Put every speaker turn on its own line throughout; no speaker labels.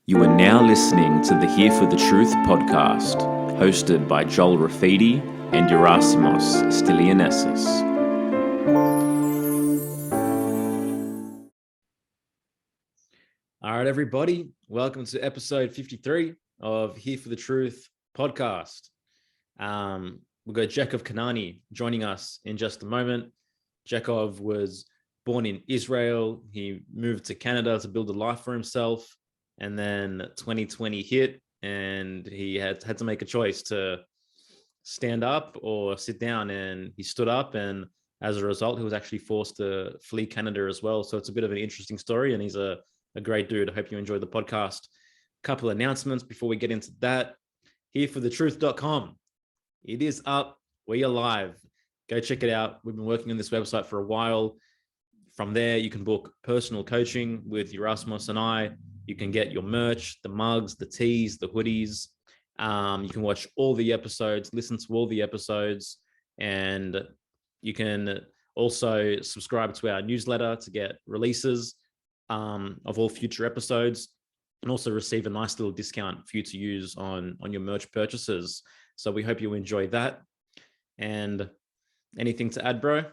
You are now listening to the Here for the Truth podcast, hosted by Joel Rafidi and Yerasimos.
All right, everybody, welcome to episode 53 of Here for the Truth podcast. We've got Jeckov Kanani joining us in just a moment. Jeckov was born in Israel. He moved to Canada to build a life for himself. And then 2020 hit and he had to make a choice to stand up or sit down, and he stood up, and as a result, he was actually forced to flee Canada as well. So it's a bit of an interesting story, and he's a great dude. I hope you enjoyed the podcast. A couple of announcements before we get into that. Hereforthetruth.com. It is up. We are live. Go check it out. We've been working on this website for a while. From there, you can book personal coaching with Yerasimos and I. You can get your merch, the mugs, the tees, the hoodies. You can watch all the episodes, listen to all the episodes, and you can also subscribe to our newsletter to get releases of all future episodes, and also receive a nice little discount for you to use on your merch purchases. So we hope you enjoy that. And anything to add, bro?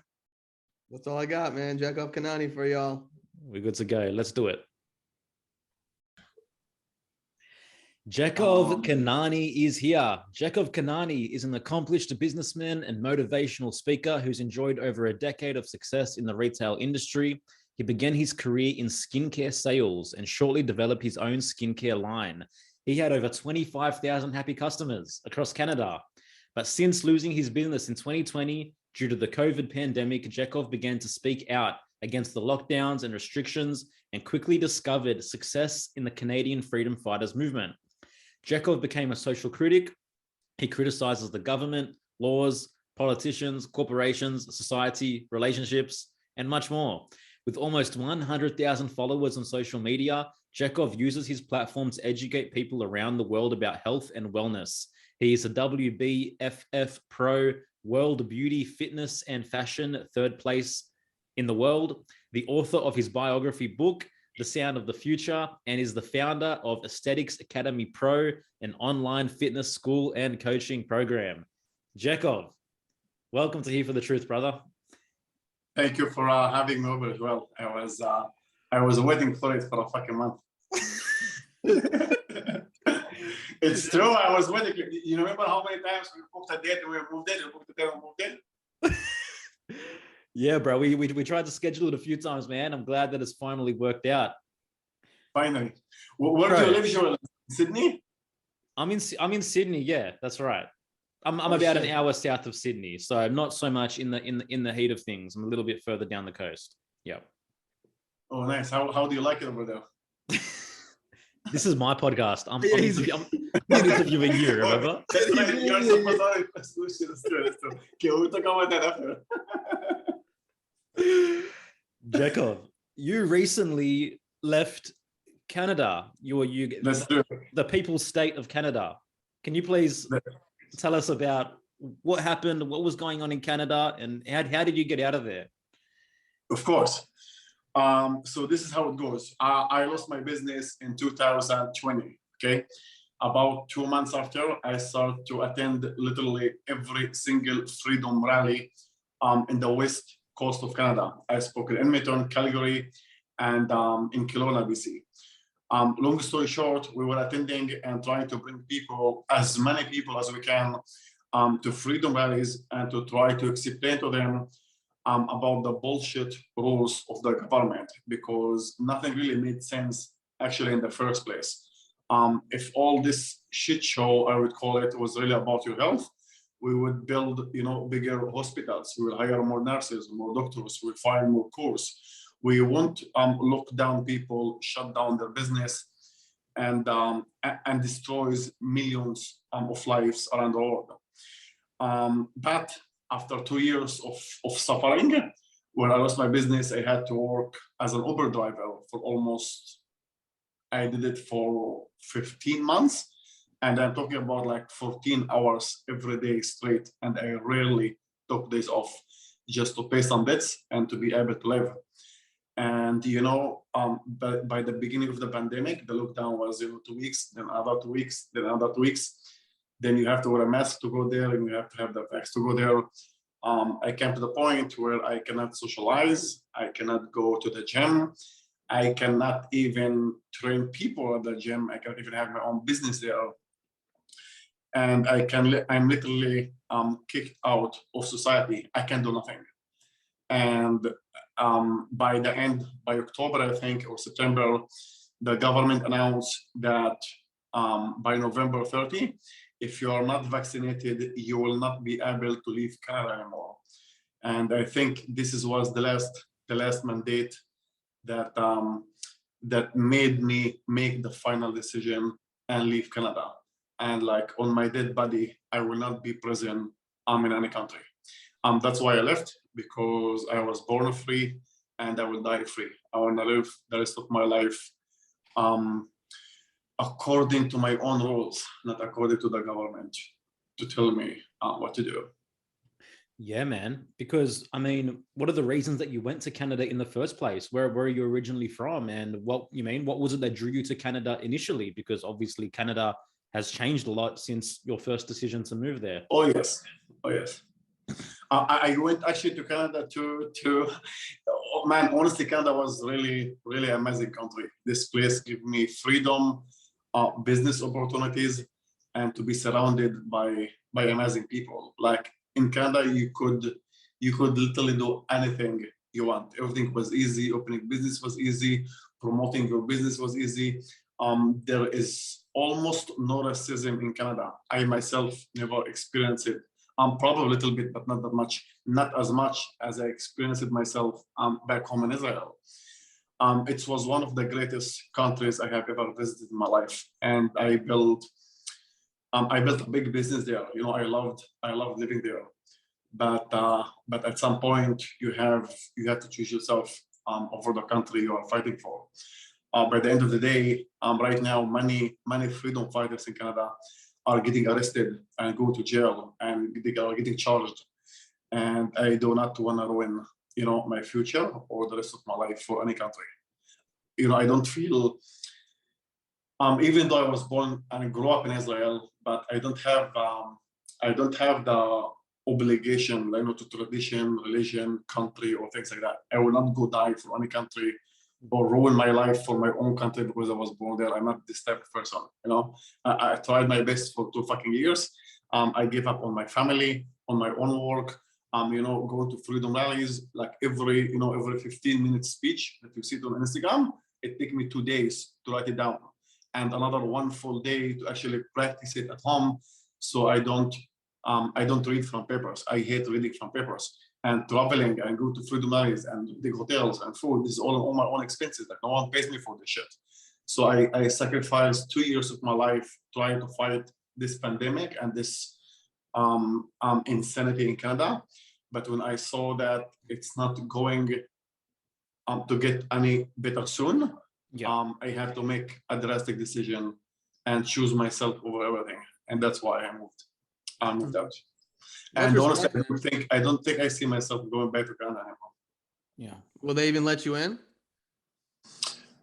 That's all I got, man. Jeckov Kanani for y'all.
We're good to go. Let's do it. Jeckov Kanani is here. Jeckov Kanani is an accomplished businessman and motivational speaker who's enjoyed over a decade of success in the retail industry. He began his career in skincare sales and shortly developed his own skincare line. He had over 25,000 happy customers across Canada. But since losing his business in 2020 due to the COVID pandemic, Jeckov began to speak out against the lockdowns and restrictions and quickly discovered success in the Canadian freedom fighters movement. Jeckov became a social critic. He criticizes the government, laws, politicians, corporations, society, relationships, and much more. With almost 100,000 followers on social media, Jeckov uses his platform to educate people around the world about health and wellness. He is a WBFF Pro World Beauty, Fitness, and Fashion third place in the world, the author of his biography book, The Sound of the Future, and is the founder of Aesthetics Academy Pro, an online fitness school and coaching program. Jeckov, welcome to Here for the Truth, brother.
Thank you for having me over as well. I was waiting for it for a fucking month. It's true. I was waiting. You remember how many times we booked a date and we moved in, and booked a date and moved in?
Yeah, bro. We tried to schedule it a few times, man. I'm glad that it's finally worked out.
Finally. Where do you live, Joel? Sydney?
I'm in Sydney. Yeah, that's right. I'm about an hour south of Sydney, so not so much in the heat of things. I'm a little bit further down the coast. Yeah.
Oh, nice. How do you like it over there?
This is my podcast. I'm interviewing you, remember?
That's right. You're supposed to. Okay, we'll talk about that after.
Jeckov, you recently left Canada. The people's state of Canada. Can you please tell us about what happened, what was going on in Canada, and how did you get out of there?
Of course. So this is how it goes. I lost my business in 2020. Okay. About 2 months after, I started to attend literally every single freedom rally in the west coast of Canada. I spoke in Edmonton, Calgary, and in Kelowna, BC. Long story short, we were attending and trying to bring as many people as we can, to freedom rallies and to try to explain to them about the bullshit rules of the government, because nothing really made sense actually in the first place. If all this shit show, I would call it, was really about your health, we would build, bigger hospitals. We will hire more nurses, more doctors. We will find more cures. We won't lock down people, shut down their business, and destroys millions of lives around the world. But after 2 years of suffering, when I lost my business, I had to work as an Uber driver I did it for 15 months. And I'm talking about like 14 hours every day straight. And I rarely took days off just to pay some debts and to be able to live. And by the beginning of the pandemic, the lockdown was 2 weeks, then another 2 weeks, then another 2 weeks. Then you have to wear a mask to go there, and you have to have the vax to go there. I came to the point where I cannot socialize, I cannot go to the gym, I cannot even train people at the gym, I cannot even have my own business there. And I'm literally kicked out of society. I can do nothing. And by October, I think, or September, the government announced that by November 30, if you are not vaccinated, you will not be able to leave Canada anymore. And I think this was the last mandate that that made me make the final decision and leave Canada. And like on my dead body, I will not be present in any country. That's why I left, because I was born free and I will die free. I want to live the rest of my life according to my own rules, not according to the government to tell me what to do.
Yeah, man. Because I mean, what are the reasons that you went to Canada in the first place? Where are you originally from? And what was it that drew you to Canada initially? Because obviously Canada has changed a lot since your first decision to move there.
Oh yes. I went actually to Canada man, honestly, Canada was really, really amazing country. This place gave me freedom, business opportunities, and to be surrounded by amazing people. Like in Canada, you could literally do anything you want. Everything was easy. Opening business was easy. Promoting your business was easy. There is almost no racism in Canada. I myself never experienced it. Probably a little bit, but not that much. Not as much as I experienced it myself back home in Israel. It was one of the greatest countries I have ever visited in my life, and I built a big business there. I loved living there. But at some point, you have to choose yourself over the country you are fighting for. By the end of the day, right now, many freedom fighters in Canada are getting arrested and go to jail, and they are getting charged. And I do not want to ruin, my future or the rest of my life for any country. I don't feel, even though I was born and grew up in Israel, but I don't have the obligation, to tradition, religion, country, or things like that. I will not go die for any country or ruin my life for my own country because I was born there. I'm not this type of person, I tried my best for 2 fucking years. I gave up on my family, on my own work, going to freedom rallies, like every 15-minute speech that you see on Instagram, it took me 2 days to write it down. And another 1 full day to actually practice it at home. So I don't read from papers. I hate reading from papers. And traveling and go to freedom rallies and big hotels and food, this is all my own expenses. Like no one pays me for this shit. So I sacrificed 2 years of my life trying to fight this pandemic and this insanity in Canada. But when I saw that it's not going to get any better soon, I had to make a drastic decision and choose myself over everything. And that's why I moved out. And honestly, I don't think I see myself going back to Canada anymore.
Yeah. Will they even let you in?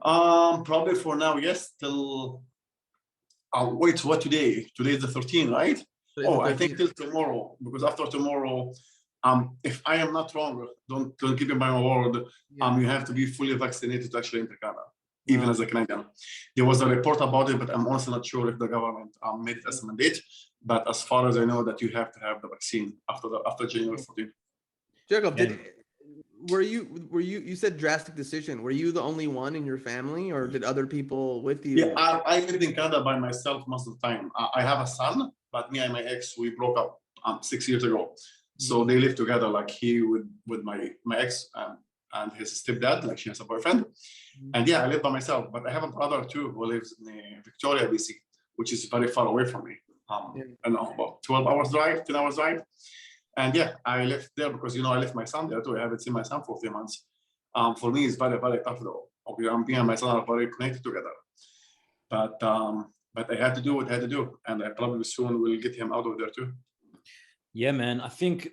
Probably for now, yes. Till wait, what today? Today is the 13th, right? I think till tomorrow, because after tomorrow, if I am not wrong, don't give me my word. You have to be fully vaccinated to actually enter Canada, even as a Canadian. There was a report about it, but I'm also not sure if the government made it as a mandate. But as far as I know, that you have to have the vaccine after January 14th.
Jeckov, were you said drastic decision? Were you the only one in your family, or did other people with you?
Yeah, I lived in Canada by myself most of the time. I have a son, but me and my ex, we broke up 6 years ago. So they live together, like he with my ex and his stepdad, like she has a boyfriend. And yeah, I live by myself, but I have a brother too who lives in Victoria, BC, which is very far away from me. I know, about 12 hours drive, 10 hours drive. And yeah, I left there because, I left my son there too. I haven't seen my son for 3 months. For me, it's very, very tough though. Me and my son are very connected together. But I had to do what I had to do. And I probably soon will get him out of there too.
Yeah, man. I think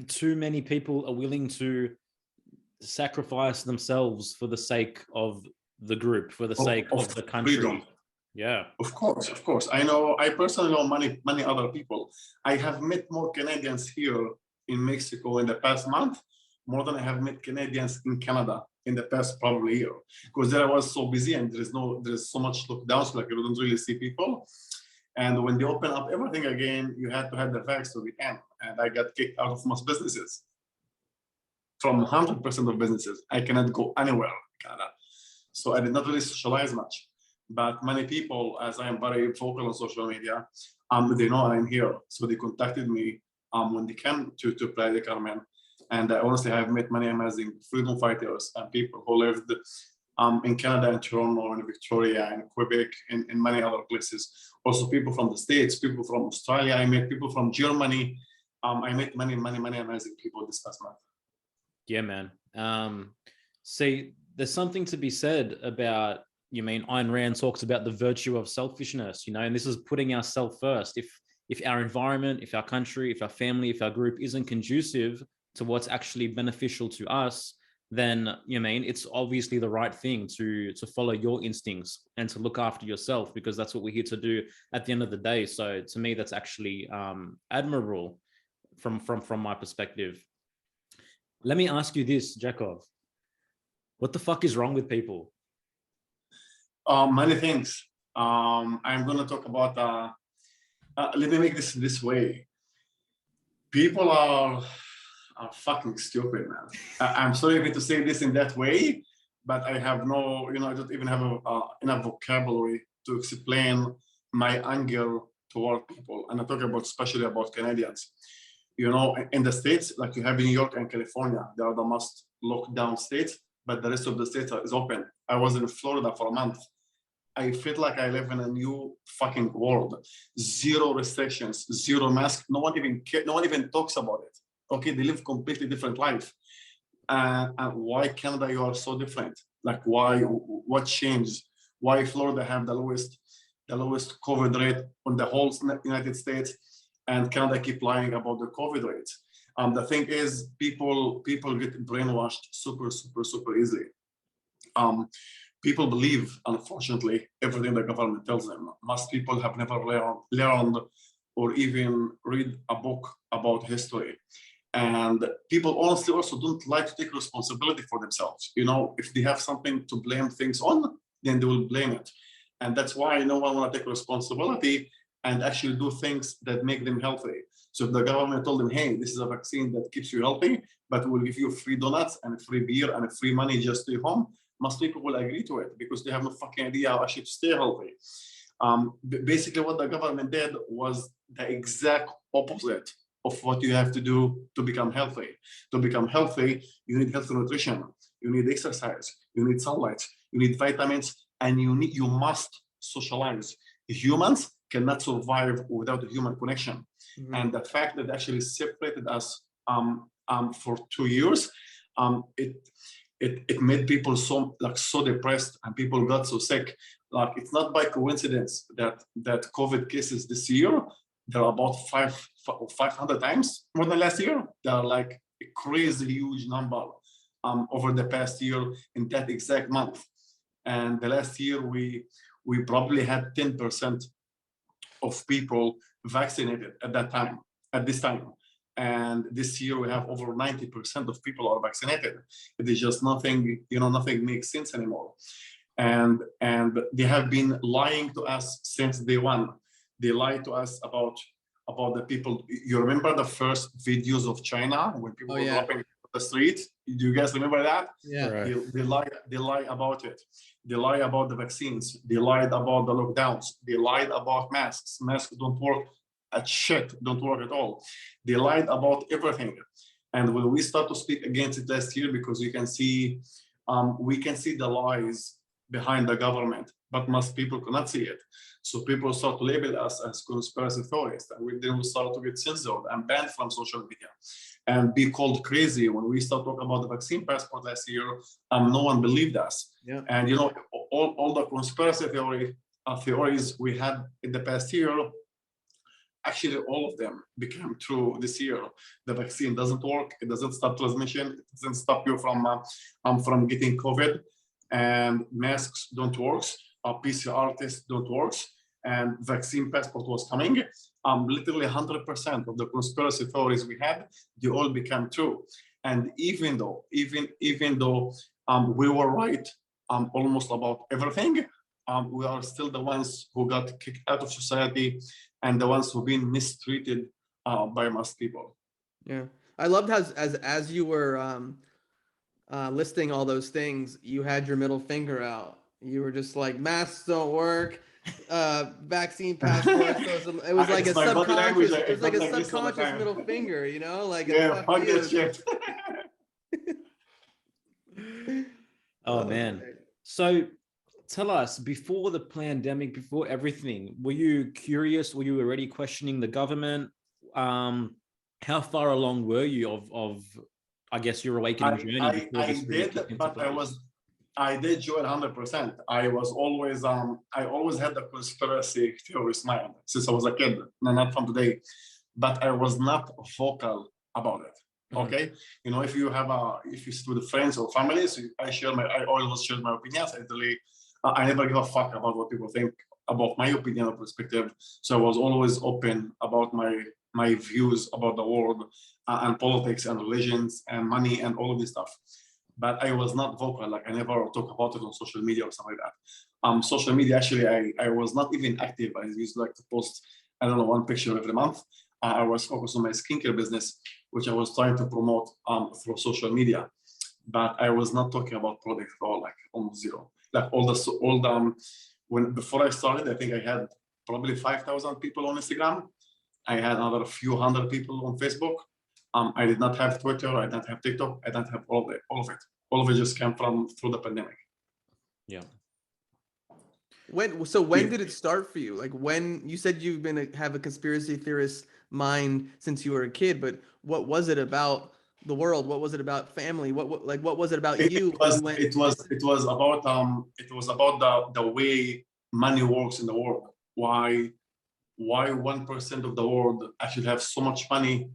too many people are willing to sacrifice themselves for the sake of the group, for the sake of the country.
Freedom.
Yeah.
Of course. I personally know many other people. I have met more Canadians here in Mexico in the past month, more than I have met Canadians in Canada in the past probably year. Because there I was so busy and there's so much lockdowns, like you don't really see people. And when they open up everything again, you had to have the vax to the end. And I got kicked out of most businesses. From 100% of businesses, I cannot go anywhere in Canada. So I did not really socialize much. But many people, as I am very vocal on social media, they know I'm here. So they contacted me when they came to Playa del Carmen. And I honestly have met many amazing freedom fighters and people who lived in Canada, in Toronto, in Victoria, in Quebec, and in many other places. Also people from the States, people from Australia. I met people from Germany. I met many amazing people this past month.
Yeah, man. See, there's something to be said about, Ayn Rand talks about the virtue of selfishness, and this is putting ourselves first. If our environment, if our country, if our family, if our group isn't conducive to what's actually beneficial to us, then it's obviously the right thing to follow your instincts and to look after yourself, because that's what we're here to do at the end of the day. So to me, that's actually admirable from my perspective. Let me ask you this, Jeckov. What the fuck is wrong with people?
Many things. I'm going to talk about, let me make this way. People are fucking stupid, man. I'm sorry to say this in that way, but I have no, I don't even have enough vocabulary to explain my anger toward people. And I talk about, especially about Canadians. In the States, like you have New York and California, they are the most locked down states, but the rest of the states is open. I was in Florida for a month. I feel like I live in a new fucking world. Zero restrictions, zero masks. No one even talks about it. Okay, they live completely different life. And why Canada, you are so different? Like why? What changed? Why Florida have the lowest COVID rate on the whole United States, and Canada keep lying about the COVID rates? The thing is, people get brainwashed super easily. People believe, unfortunately, everything the government tells them. Most people have never learned or even read a book about history. And people honestly also don't like to take responsibility for themselves. If they have something to blame things on, then they will blame it. And that's why no one want to take responsibility and actually do things that make them healthy. So if the government told them, hey, this is a vaccine that keeps you healthy, but we'll give you free donuts and free beer and free money just to stay home, most people will agree to it because they have no fucking idea how actually to stay healthy. Basically, what the government did was the exact opposite of what you have to do to become healthy. To become healthy, you need healthy nutrition, you need exercise, you need sunlight, you need vitamins, and you must socialize. Humans cannot survive without a human connection. Mm-hmm. And the fact that they actually separated us for 2 years, it made people so depressed, and people got so sick. Like, it's not by coincidence that COVID cases this year, they're about 500 times more than last year. They're like a crazy huge number over the past year in that exact month. And the last year we probably had 10% of people vaccinated at this time. And this year we have over 90% of people are vaccinated. It is just nothing makes sense anymore. And they have been lying to us since day one. They lied to us about the people. You remember the first videos of China when people were dropping the street? Do you guys remember that?
Yeah.
Right. They lie about it. They lie about the vaccines. They lied about the lockdowns. They lied about masks. Masks don't work at shit, don't work at all. They lied about everything. And when we start to speak against it last year, because we can see the lies behind the government, but most people cannot see it. So people start to label us as conspiracy theorists, and then we start to get censored and banned from social media and be called crazy. When we start talking about the vaccine passport last year, no one believed us. Yeah. And all the conspiracy theories we had in the past year, actually all of them became true this year. The vaccine doesn't work. It doesn't stop transmission. It doesn't stop you from getting COVID. And masks don't work. PCR tests don't work. And vaccine passport was coming. Literally 100% of the conspiracy theories we had, they all became true. And even though we were right almost about everything, we are still the ones who got kicked out of society and the ones who've been mistreated by most people.
Yeah, I loved how as you were listing all those things, you had your middle finger out. You were just like, masks don't work, vaccine passports. So it was like a subconscious. It was like a subconscious middle finger, you know, like
yeah, fuck that shit.
Oh man! So tell us, before the pandemic, before everything, were you curious? Were you already questioning the government? How far along were you of I guess, your awakening journey?
I did join 100%. I always had the conspiracy theorist mind since I was a kid, not from today, but I was not vocal about it. Okay, you know, if you sit with friends or families, I always share my opinions. I never give a fuck about what people think about my opinion or perspective. So I was always open about my views about the world and politics and religions and money and all of this stuff. But I was not vocal. Like I never talk about it on social media or something like that. Social media, actually, I was not even active. I used to like to post, I don't know, one picture every month. I was focused on my skincare business, which I was trying to promote through social media. But I was not talking about products at all, like almost zero. Like before I started, I think I had probably 5,000 people on Instagram. I had another few hundred people on Facebook. I did not have Twitter. I did not have TikTok. I didn't have all of it. All of it just came through the pandemic.
Yeah.
When did it start for you? Like when you said you've have a conspiracy theorist mind since you were a kid, but what was it about the world? What was it about family? What was it about you?
It was about the way money works in the world. Why 1% of the world actually have so much money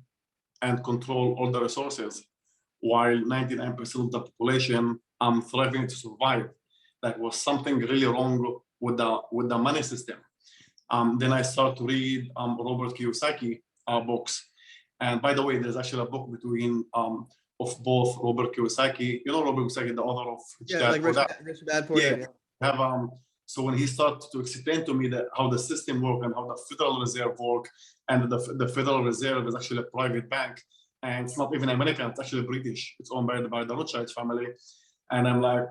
and control all the resources, while 99% of the population thriving to survive. That was something really wrong with the money system. Then I started to read Robert Kiyosaki books. And by the way, there's actually a book of both Robert Kiyosaki, you know Robert Kiyosaki, the author of
Rich Dad Poor Dad.
Yeah. So when he started to explain to me how the system works and how the Federal Reserve works, and the Federal Reserve is actually a private bank, and it's not even American, it's actually British. It's owned by the Rothschild family. And I'm like,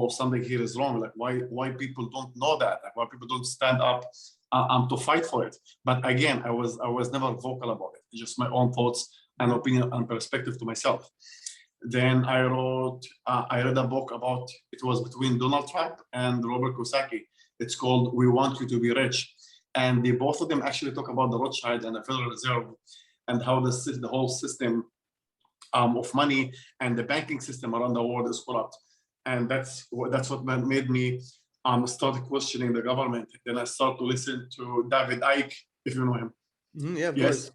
something here is wrong. Like, why people don't know that? Like, why people don't stand up to fight for it? But again, I was never vocal about it. It's just my own thoughts and opinion and perspective to myself. Then I read a book about, it was between Donald Trump and Robert Kiyosaki. It's called We Want You to Be Rich. And both of them actually talk about the Rothschild and the Federal Reserve and how the whole system of money and the banking system around the world is corrupt. And that's what made me start questioning the government. Then I started to listen to David Icke, if you know him.
Yeah, of course.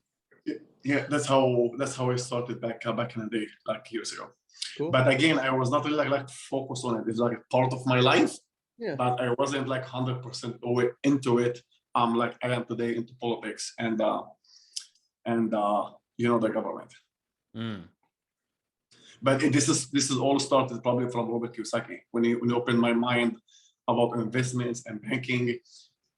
Yeah, that's how I started back in the day, like years ago. Cool. But again, I was not really like focused on it. It's like a part of my life. Yeah. But I wasn't like 100% into it. Like I am today into politics and the government.
Mm.
But this is all started probably from Robert Kiyosaki when he opened my mind about investments and banking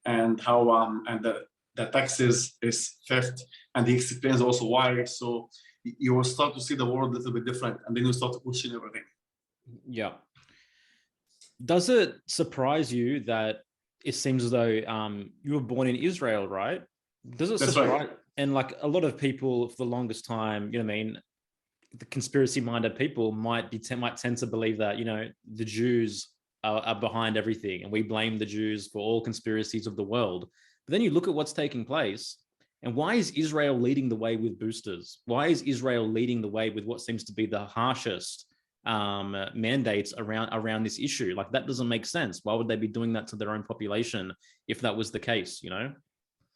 and how and the taxes is theft, and he explains also why. So you will start to see the world a little bit different, and then you start to question everything.
Yeah. Does it surprise you that it seems as though you were born in Israel, right? Does it surprise? Right. And like a lot of people for the longest time, you know what I mean, the conspiracy-minded people might tend to believe that, you know, the Jews are behind everything, and we blame the Jews for all conspiracies of the world. But then you look at what's taking place, and why is Israel leading the way with boosters? Why is Israel leading the way with what seems to be the harshest mandates around this issue? Like, that doesn't make sense. Why would they be doing that to their own population if that was the case, you know?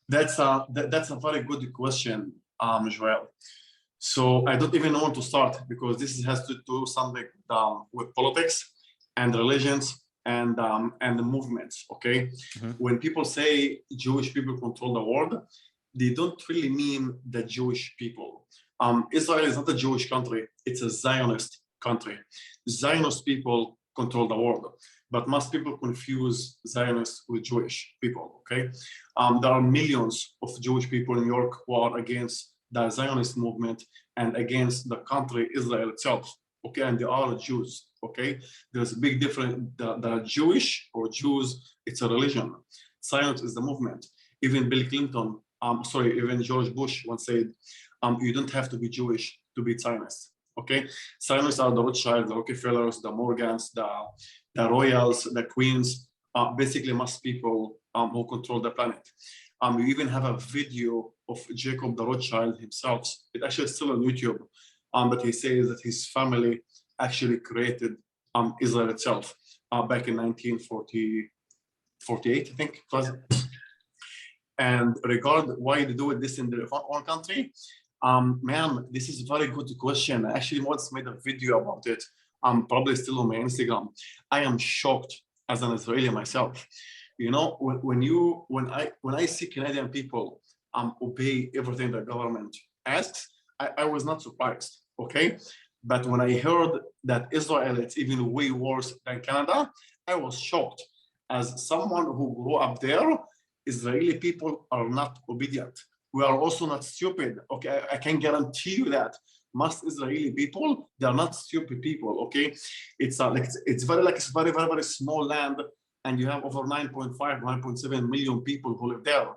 That's a very good question, Joel. So I don't even know where to start because this has to do something with politics and religions and the movements. Okay, when people say Jewish people control the world, they don't really mean the Jewish people. Israel is not a Jewish country; it's a Zionist country. Zionist people control the world, but most people confuse Zionists with Jewish people. Okay, there are millions of Jewish people in New York who are against the Zionist movement and against the country Israel itself. Okay, and they are Jews. Okay, there's a big difference. The Jewish or Jews, it's a religion. Zionist is the movement. Even Bill Clinton, even George Bush once said, you don't have to be Jewish to be Zionist. Okay, Zionists are the Rothschilds, the Rockefellers, the Morgans, the royals, the queens, basically most people who control the planet. You even have a video of Jacob the Rothschild himself. It actually is still on YouTube, but he says that his family actually created Israel itself back in 1948, I think it was. And regard why they do this in their own country, man, this is a very good question. I actually once made a video about it. Probably still on my Instagram. I am shocked as an Israeli myself. You know, when I see Canadian people obey everything the government asks, I was not surprised. Okay, but when I heard that Israel it's even way worse than Canada, I was shocked. As someone who grew up there, Israeli people are not obedient. We are also not stupid. Okay, I can guarantee you that most Israeli people, they are not stupid people. Okay, it's very very small land, and you have over 9.5, 9.7 million people who live there,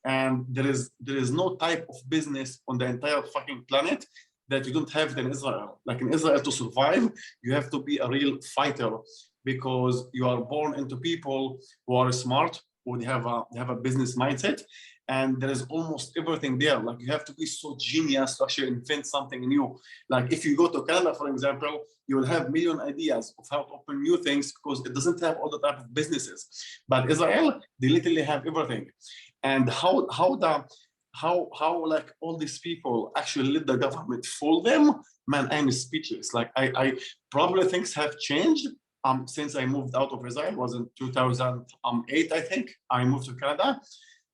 and there is no type of business on the entire fucking planet that you don't have in Israel. Like in Israel, to survive, you have to be a real fighter because you are born into people who are smart, who they have a business mindset, and there is almost everything there. Like you have to be so genius to actually invent something new. Like if you go to Canada, for example, you will have million ideas of how to open new things because it doesn't have all the type of businesses. But Israel, they literally have everything. And how like all these people actually let the government fool them, man, I'm speechless. Like I probably things have changed since I moved out of Israel. It was in 2008, I think. I moved to Canada,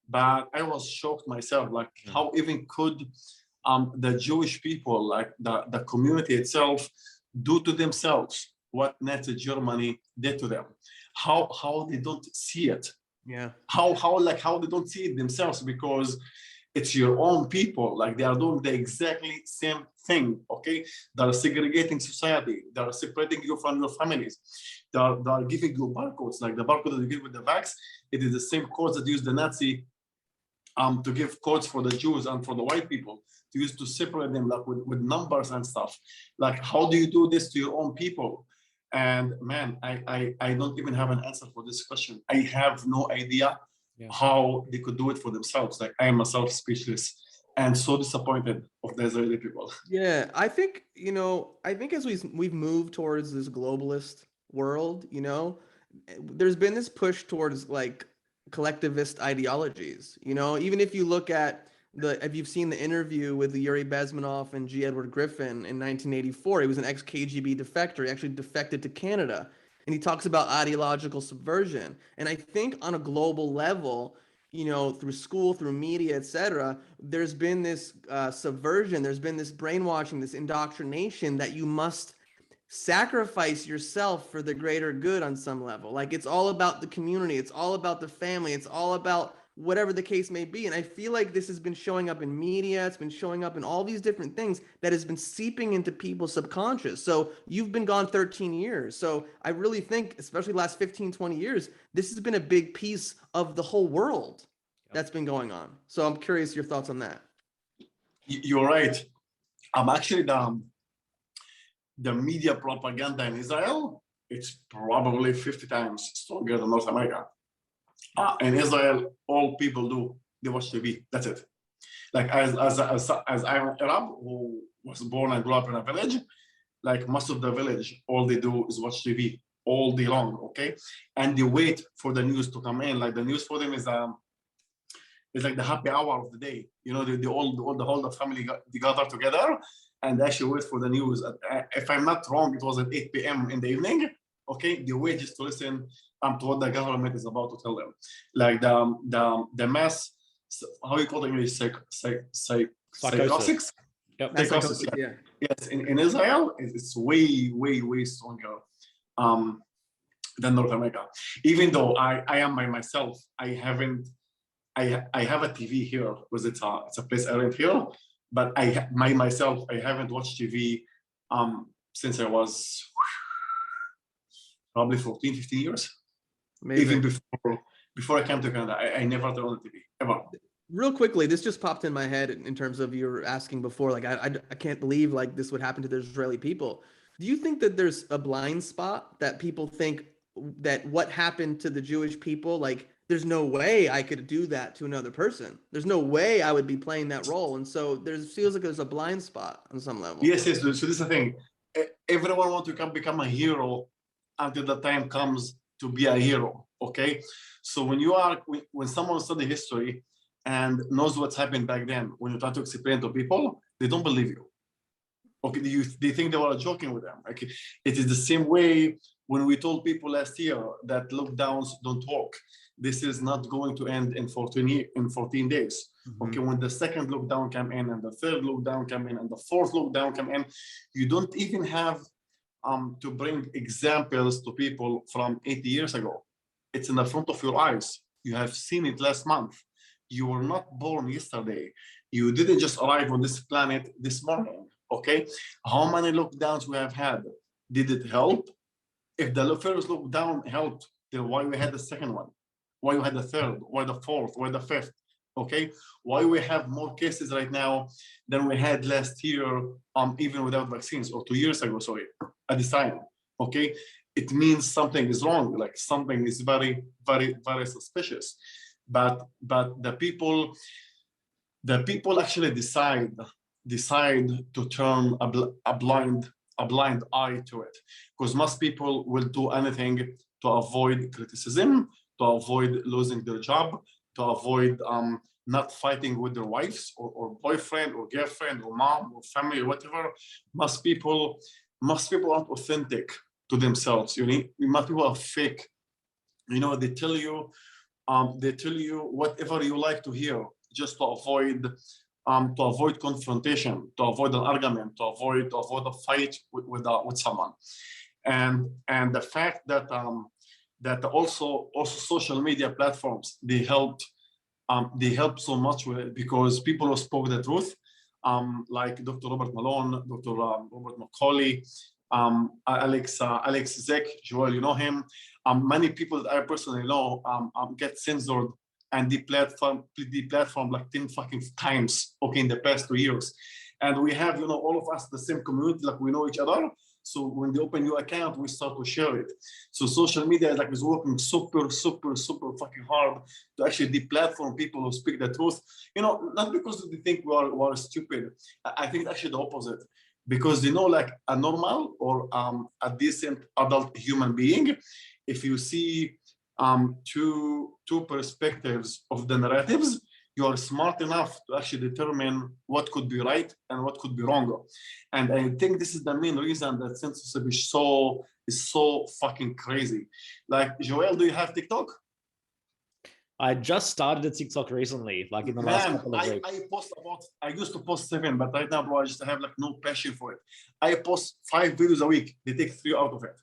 but I was shocked myself, like how even could the Jewish people, like the community itself, do to themselves what Nazi Germany did to them. How they don't see it.
Yeah.
How they don't see it themselves because it's your own people. Like they are doing the exactly same thing. Okay, they are segregating society. They are separating you from your families. They are giving you barcodes, like the barcode that you give with the vax. It is the same codes that used the Nazi to give codes for the Jews and for the white people to use to separate them, like with numbers and stuff. Like how do you do this to your own people? And man, I don't even have an answer for this question. I have no idea how they could do it for themselves. Like I am myself speechless and so disappointed of the Israeli people.
Yeah, I think, as we've moved towards this globalist world, there's been this push towards like collectivist ideologies, even if you look at if you've seen the interview with Yuri Bezmenov and G. Edward Griffin in 1984, he was an ex-KGB defector. He actually defected to Canada. And he talks about ideological subversion. And I think on a global level, through school, through media, etc., there's been this subversion, there's been this brainwashing, this indoctrination that you must sacrifice yourself for the greater good on some level. Like it's all about the community, it's all about the family, it's all about whatever the case may be. And I feel like this has been showing up in media, it's been showing up in all these different things that has been seeping into people's subconscious. So you've been gone 13 years. So I really think, especially the last 15, 20 years, this has been a big piece of the whole world that's been going on. So I'm curious your thoughts on that.
You're right. I'm actually the media propaganda in Israel, it's probably 50 times stronger than North America. In Israel, all people do, they watch TV. That's it. Like as I'm an Arab who was born and grew up in a village, like most of the village, all they do is watch TV all day long, okay? And they wait for the news to come in. Like the news for them is It's like the happy hour of the day. You know, the whole the family they gather together and actually wait for the news. If I'm not wrong, it was at 8 p.m. in the evening. Okay, they wait just to listen to what the government is about to tell them. Like the mass, how you call it in English, psychosis.
Yep.
Psychosis, yeah. Yes, in Israel, it's way stronger than North America. Even though I am by myself, I have a TV here because it's a place I rent here, but I haven't watched TV since I was probably 14, 15 years. Amazing. Even before I came to Canada, I never turned on the TV ever.
Real quickly, this just popped in my head in terms of you were asking before, like I can't believe like this would happen to the Israeli people. Do you think that there's a blind spot that people think that what happened to the Jewish people, like there's no way I could do that to another person. There's no way I would be playing that role. And so feels like there's a blind spot on some level.
Yes. So this is the thing. Everyone wants to become a hero until the time comes to be a hero. Okay. So when someone studies history and knows what's happened back then, when you try to explain to people, they don't believe you. Okay, they think they were joking with them. Okay, it is the same way when we told people last year that lockdowns don't work. This is not going to end in 14 days. Mm-hmm. Okay, when the second lockdown came in and the third lockdown came in and the fourth lockdown came in, you don't even have to bring examples to people from 80 years ago. It's in the front of your eyes. You have seen it last month. You were not born yesterday. You didn't just arrive on this planet this morning. Okay, how many lockdowns we have had? Did it help? If the first lockdown helped, then why we had the second one? Why we had the third? Why the fourth? Why the fifth? Okay, why we have more cases right now than we had last year, even without vaccines, or 2 years ago, sorry, at this time. Okay, it means something is wrong, like something is very, very, very suspicious. But the people actually decide to turn a blind eye to it, because most people will do anything to avoid criticism, to avoid losing their job, to avoid not fighting with their wives or boyfriend or girlfriend or mom or family or whatever. Most people aren't authentic to themselves. Most people are fake. They tell you whatever you like to hear just to avoid confrontation, to avoid an argument, to avoid a fight with someone. And the fact that also social media platforms, they help so much with it, because people who spoke the truth, like Dr. Robert Malone, Dr. Robert McCauley, Alex Zek, Joel, you know him. Many people that I personally know get censored and deplatformed like 10 fucking times, okay, in the past 2 years. And we have, all of us the same community, like we know each other. So when they open your account, we start to share it. So social media is working super fucking hard to actually deplatform people who speak the truth. Not because they think we are stupid. I think actually the opposite. Because like a normal or a decent adult human being, if you see two perspectives of the narratives, you are smart enough to actually determine what could be right and what could be wrong. And I think this is the main reason that censorship is so fucking crazy. Like, Joel, do you have TikTok?
I just started a TikTok recently, like in the last couple of weeks.
I used to post 7, but right now, bro, I just have like no passion for it. I post 5 videos a week. They take 3 out of it.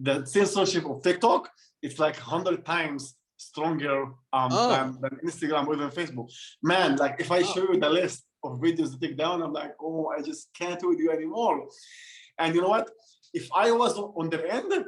The censorship of TikTok, it's like 100 times stronger than Instagram or even Facebook. Man, like if I show you the list of videos to take down, I'm like, oh, I just can't with you anymore. And you know what? If I was on their end,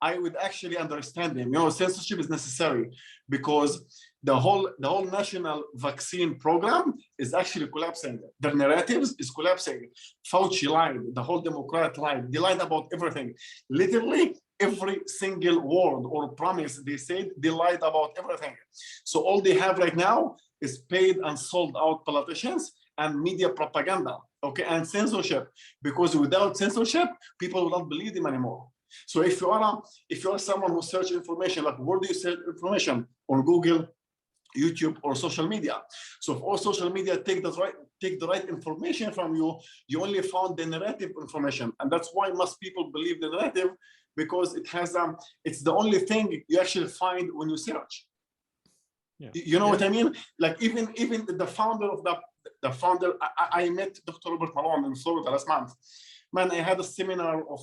I would actually understand them. Censorship is necessary because the whole national vaccine program is actually collapsing. Their narratives is collapsing. Fauci lied. The whole Democrat lied. They lied about everything. Literally every single word or promise they said, they lied about everything. So all they have right now is paid and sold out politicians and media propaganda, okay, and censorship. Because without censorship, people will not believe them anymore. So if you are someone who search information, like where do you search information? On Google, YouTube or social media. So if all social media take the right information from you, you only found the narrative information, and that's why most people believe the narrative, because it's the only thing you actually find when you search.
Yeah.
You know what I mean? Like even the founder of I met Dr. Robert Malone in Florida last month. Man, I had a seminar of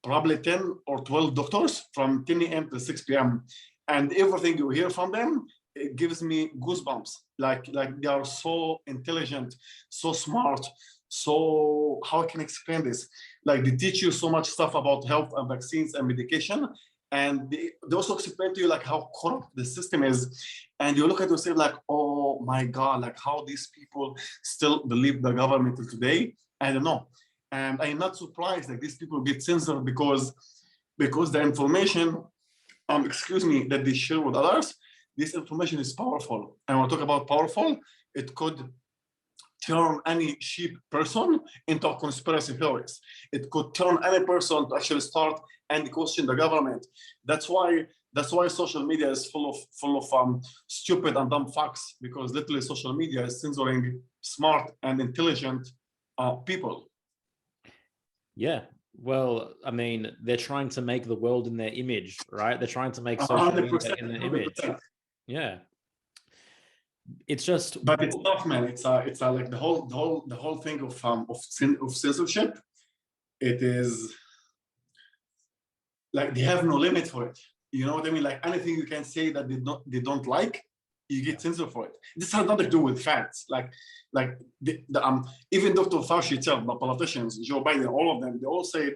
probably 10 or 12 doctors from 10 a.m. to 6 p.m. And everything you hear from them, it gives me goosebumps. Like they are so intelligent, so smart, so how I can explain this? Like they teach you so much stuff about health and vaccines and medication. And they also explain to you like how corrupt the system is. And you look at yourself like, oh my God, like how these people still believe the government today. I don't know. And I'm not surprised that these people get censored because the information, that they share with others, this information is powerful. And when I talk about powerful, it could turn any sheep person into a conspiracy theorist. It could turn any person to actually start and question the government. That's why social media is full of stupid and dumb facts, because literally social media is censoring smart and intelligent people.
Yeah. Well, I mean, they're trying to make the world in their image, right? They're trying to make social media in their image.
100%.
Yeah. It's just,
But it's tough, man. It's like the whole thing of censorship. It is like they have no limit for it. You know what I mean? Like anything you can say that they don't like, you get censored for it. This has nothing to do with facts. Like even Dr. Fauci itself, the politicians, Joe Biden, all of them, they all say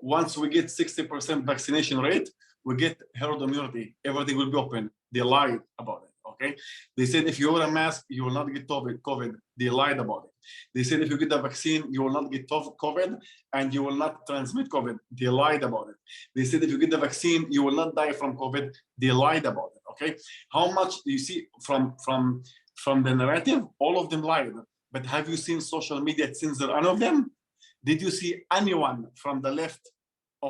once we get 60% vaccination rate, we get herd immunity. Everything will be open. They lied about it. Okay, they said if you wear a mask, you will not get COVID. They lied about it. They said if you get the vaccine, you will not get COVID and you will not transmit COVID. They lied about it. They said if you get the vaccine, you will not die from COVID. They lied about it. Okay, how much do you see from the narrative? All of them lied. But have you seen social media censor any of them? Did you see anyone from the left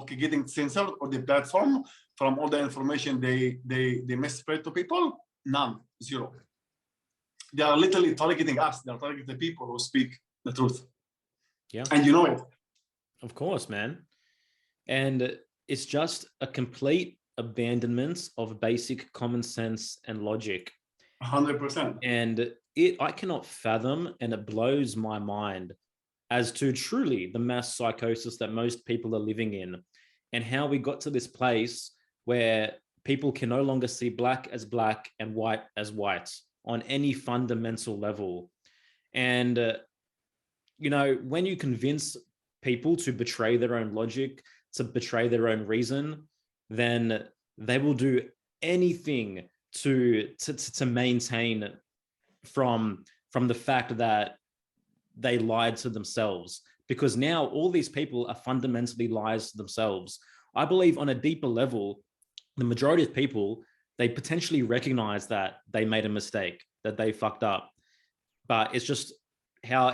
getting censored or the platform from all the information they misspread to people? None, zero. They are literally targeting us. They are targeting the people who speak the truth.
Yeah.
And you know it.
Of course, man. And it's just a complete abandonment of basic common sense and logic.
100%.
And I cannot fathom, and it blows my mind as to truly the mass psychosis that most people are living in, and how we got to this place where people can no longer see black as black and white as white on any fundamental level. And, when you convince people to betray their own logic, to betray their own reason, then they will do anything to maintain from the fact that they lied to themselves. Because now all these people are fundamentally lies to themselves. I believe on a deeper level, the majority of people, they potentially recognize that they made a mistake, that they fucked up. But it's just how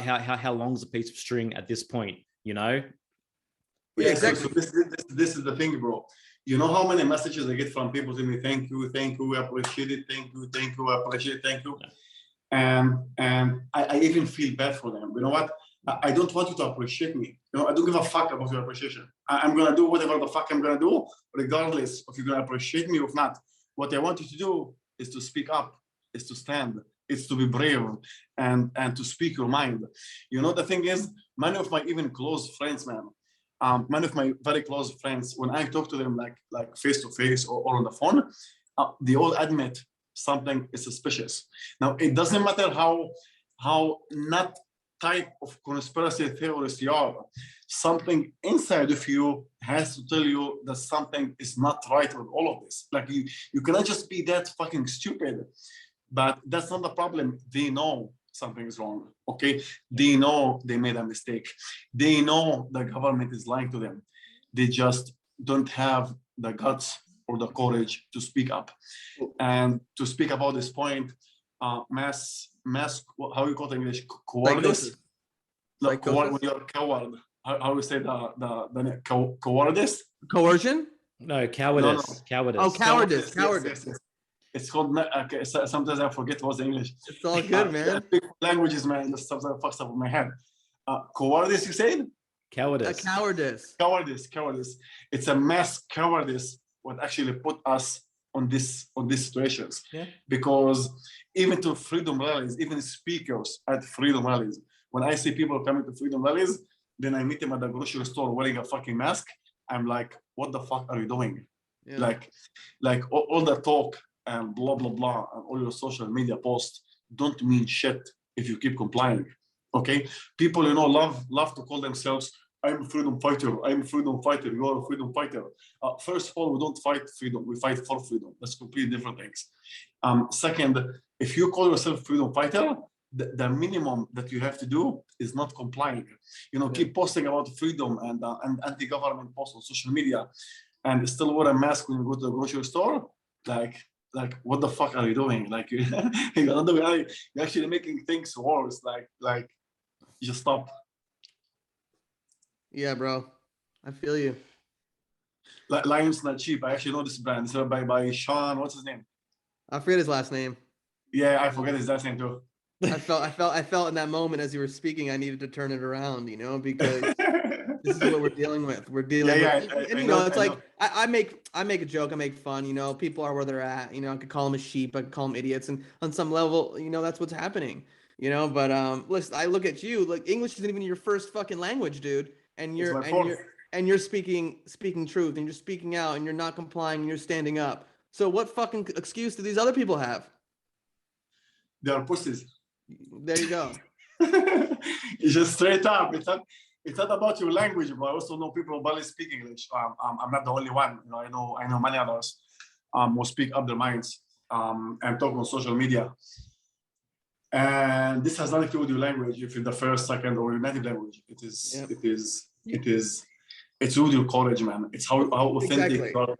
long's a piece of string at this point,
Yeah,
exactly.
So this is the thing, bro. You know how many messages I get from people telling me, thank you, I appreciate it, thank you, I appreciate it, thank you. And I even feel bad for them. You know what? I don't want you to appreciate me. I don't give a fuck about your appreciation. I'm gonna do whatever the fuck I'm gonna do, regardless if you're gonna appreciate me or not. What I want you to do is to speak up, is to stand, is to be brave, and to speak your mind. The thing is, many of my even close friends, man, many of my very close friends, when I talk to them like face to face or on the phone, they all admit something is suspicious. Now, it doesn't matter how not type of conspiracy theorist you are, something inside of you has to tell you that something is not right with all of this. Like you cannot just be that fucking stupid. But that's not the problem. They know something is wrong. Okay, they know they made a mistake. They know the government is lying to them. They just don't have the guts or the courage to speak up. And to speak about this point, mass, how you call it in English? Cowardice. No, when you're a coward. How you say the cowardice?
Coercion?
No, cowardice.
No.
Cowardice.
Oh, cowardice.
Yes. It's called. Okay, sometimes I forget what's the English.
It's all good, man.
Languages, man. Just sometimes fucks up in my head. Cowardice, you said?
Cowardice.
Cowardice. It's a mass cowardice what actually put us on these situations.
Yeah.
Because even to freedom rallies, even speakers at freedom rallies, when I see people coming to freedom rallies, then I meet them at the grocery store wearing a fucking mask. I'm like, what the fuck are you doing? Yeah. Like all the talk and blah blah blah and all your social media posts don't mean shit if you keep complying. Okay, people love to call themselves, I'm a freedom fighter. You are a freedom fighter. First of all, we don't fight freedom. We fight for freedom. That's completely different things. Second, if you call yourself freedom fighter, the minimum that you have to do is not complying. Keep posting about freedom and anti-government posts on social media, and still wear a mask when you go to the grocery store. Like what the fuck are you doing? Like you're actually making things worse. Like you just stop.
Yeah, bro. I feel you.
Lion's Not Cheap. I actually know this brand. It's by Sean. What's his name?
I forget his last name.
Yeah, I forget his last name too.
I felt in that moment as you were speaking, I needed to turn it around, because this is what we're dealing with. We're dealing with, it's like I make a joke, I make fun, people are where they're at, I could call them a sheep, I could call them idiots, and on some level, that's what's happening, but listen, I look at you, like English isn't even your first fucking language, dude, and you're speaking truth, and you're speaking out, and you're not complying, and you're standing up. So what fucking excuse do these other people have?
They are pussies.
There you go.
It's just straight up. It's not about your language, but I also know people who barely speak English. I'm not the only one. I know many others who speak up their minds and talk on social media. And this has nothing to do with your language. If you're the first, second, or your native language, it's with your courage, man. It's how authentic you are.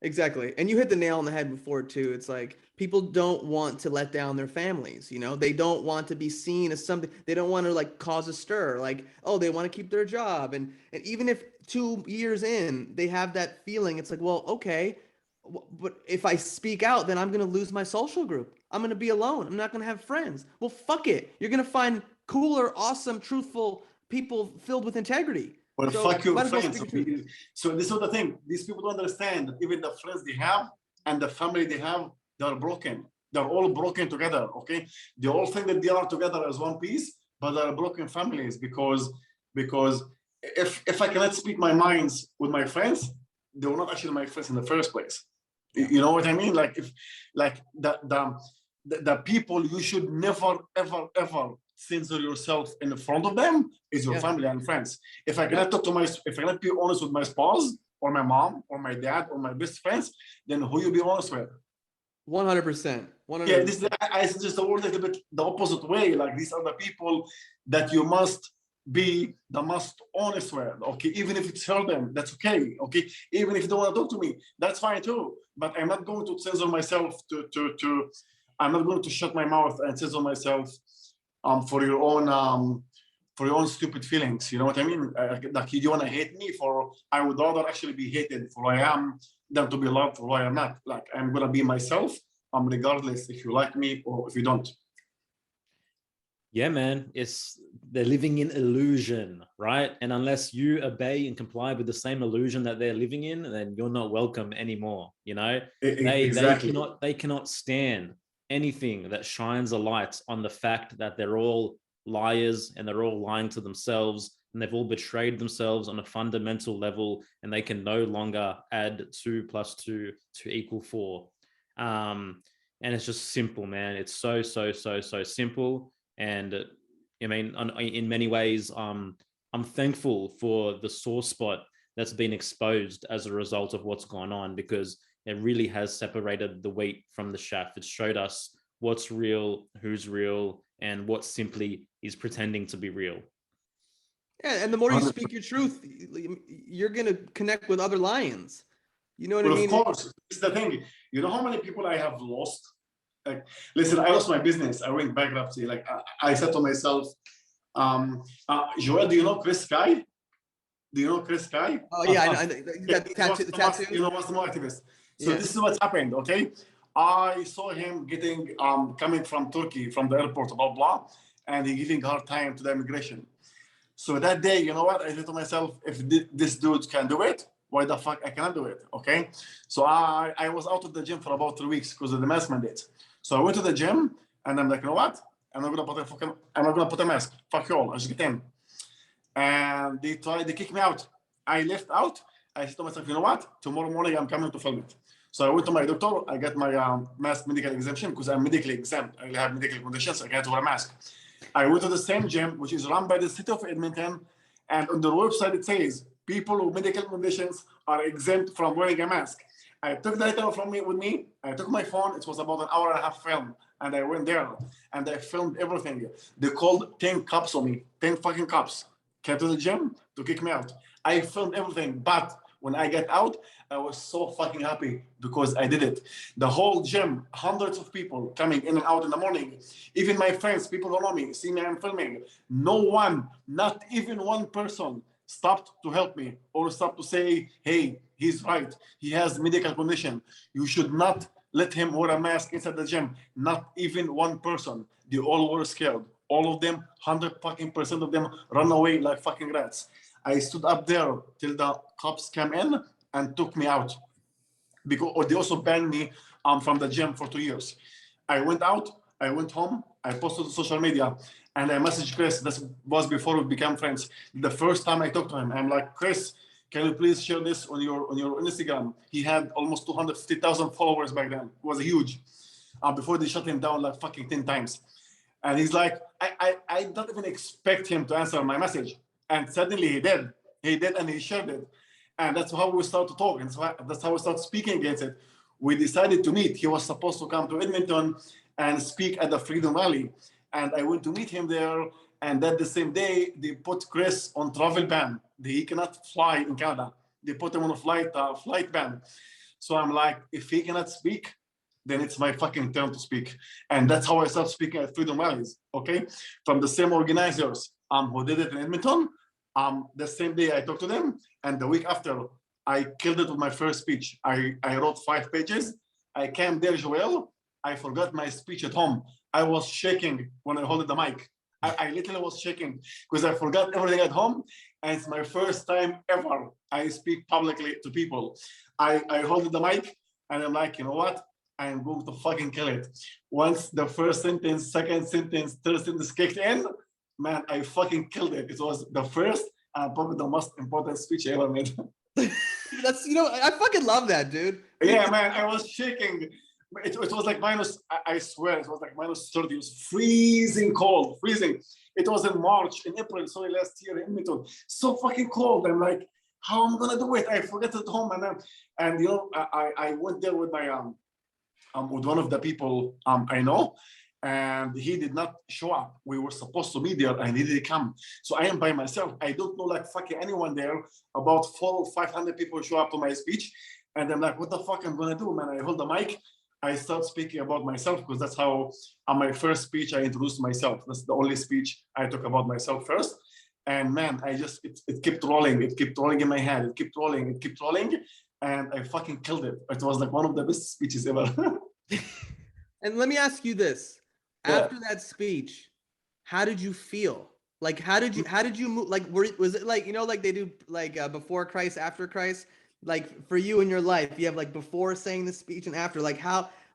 Exactly. And you hit the nail on the head before too. It's like people don't want to let down their families, they don't want to be seen as something. They don't want to like cause a stir, like, oh, they want to keep their job. And even if 2 years in, they have that feeling, it's like, well, okay, but if I speak out, then I'm going to lose my social group. I'm going to be alone. I'm not going to have friends. Well, fuck it. You're going to find cooler, awesome, truthful people filled with integrity.
Well, fuck your friends. So this is the thing. These people don't understand that even the friends they have and the family they have, they're broken. They're all broken together, okay? They all think that they are together as one piece, but they're broken families because if I cannot speak my minds with my friends, they were not actually my friends in the first place. You know what I mean? Like the people you should never, ever, ever censor yourself in front of them is your family and friends. If I cannot if I cannot be honest with my spouse or my mom or my dad or my best friends, then who you be honest with?
100%.
Yeah, I suggest the word a little bit the opposite way. Like these are the people that you must be the most honest with. Okay, even if it's hurt them, that's okay. Okay, even if you don't want to talk to me, that's fine too. But I'm not going to censor myself I'm not going to shut my mouth and censor myself for your own stupid feelings. You know what I mean? Like you want to hate me I would rather actually be hated for who I am than to be loved for who I am not. Like I'm gonna be myself, regardless if you like me or if you don't.
Yeah, man, they're living in illusion, right? And unless you obey and comply with the same illusion that they're living in, then you're not welcome anymore.
Exactly.
They cannot stand anything that shines a light on the fact that they're all liars and they're all lying to themselves and they've all betrayed themselves on a fundamental level, and they can no longer add 2 + 2 to = 4. And it's just simple, man. It's so simple. And I mean, in many ways, I'm thankful for the sore spot that's been exposed as a result of what's gone on, because it really has separated the wheat from the chaff. It showed us what's real, who's real, and what simply is pretending to be real.
Yeah, and the more you speak your truth, you're going to connect with other lions. You know what I mean?
Of course. It's the thing. You know how many people I have lost? Like, listen, I lost my business. I went bankruptcy. Like, I said to myself, Joel, do you know Chris Sky? Do you know Chris Sky?
Oh, yeah, I know. The tattoo.
You know, what's the more activist. So this is what's happened, okay? I saw him getting coming from Turkey from the airport, blah blah, and he giving hard time to the immigration. So that day, you know what? I said to myself, if this dude can do it, why the fuck I cannot do it? Okay. So I was out of the gym for about 3 weeks because of the mask mandate. So I went to the gym and I'm like, you know what? I'm not gonna put a mask. Fuck you all. I just get in. And they kicked me out. I left out. I said to myself, you know what? Tomorrow morning I'm coming to film it. So I went to my doctor. I got my mask medical exemption because I'm medically exempt. I have medical conditions. I can't wear a mask. I went to the same gym, which is run by the city of Edmonton, and on the website it says people with medical conditions are exempt from wearing a mask. I took the letter from me with me. I took my phone. It was about an hour and a half film, and I went there and I filmed everything. They called 10 cops on me, 10 fucking cops, came to the gym to kick me out. I filmed everything, but when I got out, I was so fucking happy because I did it. The whole gym, hundreds of people coming in and out in the morning. Even my friends, people who know me, see me, I'm filming. No one, not even one person stopped to help me or stopped to say, hey, he's right. He has medical condition. You should not let him wear a mask inside the gym. Not even one person. They all were scared. All of them, 100% of them run away like fucking rats. I stood up there till the cops came in and took me out. Or they also banned me from the gym for 2 years. I went out, I went home, I posted on social media, and I messaged Chris. This was before we became friends. The first time I talked to him, I'm like, Chris, can you please share this on your Instagram? He had almost 250,000 followers back then. It was huge. Before they shut him down like fucking 10 times. And he's like, I don't even expect him to answer my message. And suddenly he did. He did, and he shared it. And that's how we started to talk. And so that's how we started speaking against it. We decided to meet. He was supposed to come to Edmonton and speak at the Freedom Rally. And I went to meet him there. And that the same day, they put Chris on travel ban. He cannot fly in Canada. They put him on a flight ban. So I'm like, if he cannot speak, then it's my fucking turn to speak. And that's how I started speaking at Freedom Rallies, okay? From the same organizers who did it in Edmonton. The same day I talked to them, and the week after, I killed it with my first speech. I wrote 5 pages. I came there, Joel. I forgot my speech at home. I was shaking when I held the mic. I literally was shaking because I forgot everything at home. And it's my first time ever I speak publicly to people. I hold the mic, and I'm like, you know what? I'm going to fucking kill it. Once the first sentence, second sentence, third sentence kicked in, man, I fucking killed it. It was the first and probably the most important speech I ever made.
That's, I fucking love that, dude.
Yeah, man, I was shaking. It was like minus, I swear, it was like minus 30. It was freezing cold, freezing. It was in March, in April, sorry, last year in Edmonton. So fucking cold. I'm like, how am I gonna do it? I forgot it at home. And I went there with my, with one of the people I know, and he did not show up. We were supposed to be there, and he didn't come. So I am by myself. I don't know like fucking anyone there. About 400 or 500 people show up to my speech, and I'm like, what the fuck I'm gonna do, man? I hold the mic. I start speaking about myself because that's how on my first speech I introduced myself. That's the only speech I talk about myself first. And man, it kept rolling. It kept rolling in my head. It kept rolling. And I fucking killed it. It was like one of the best speeches ever.
And let me ask you this. After that speech, how did you feel? Like, how did you move? Like, was it like, like they do like before Christ, after Christ? Like for you in your life, you have like before saying the speech and after, like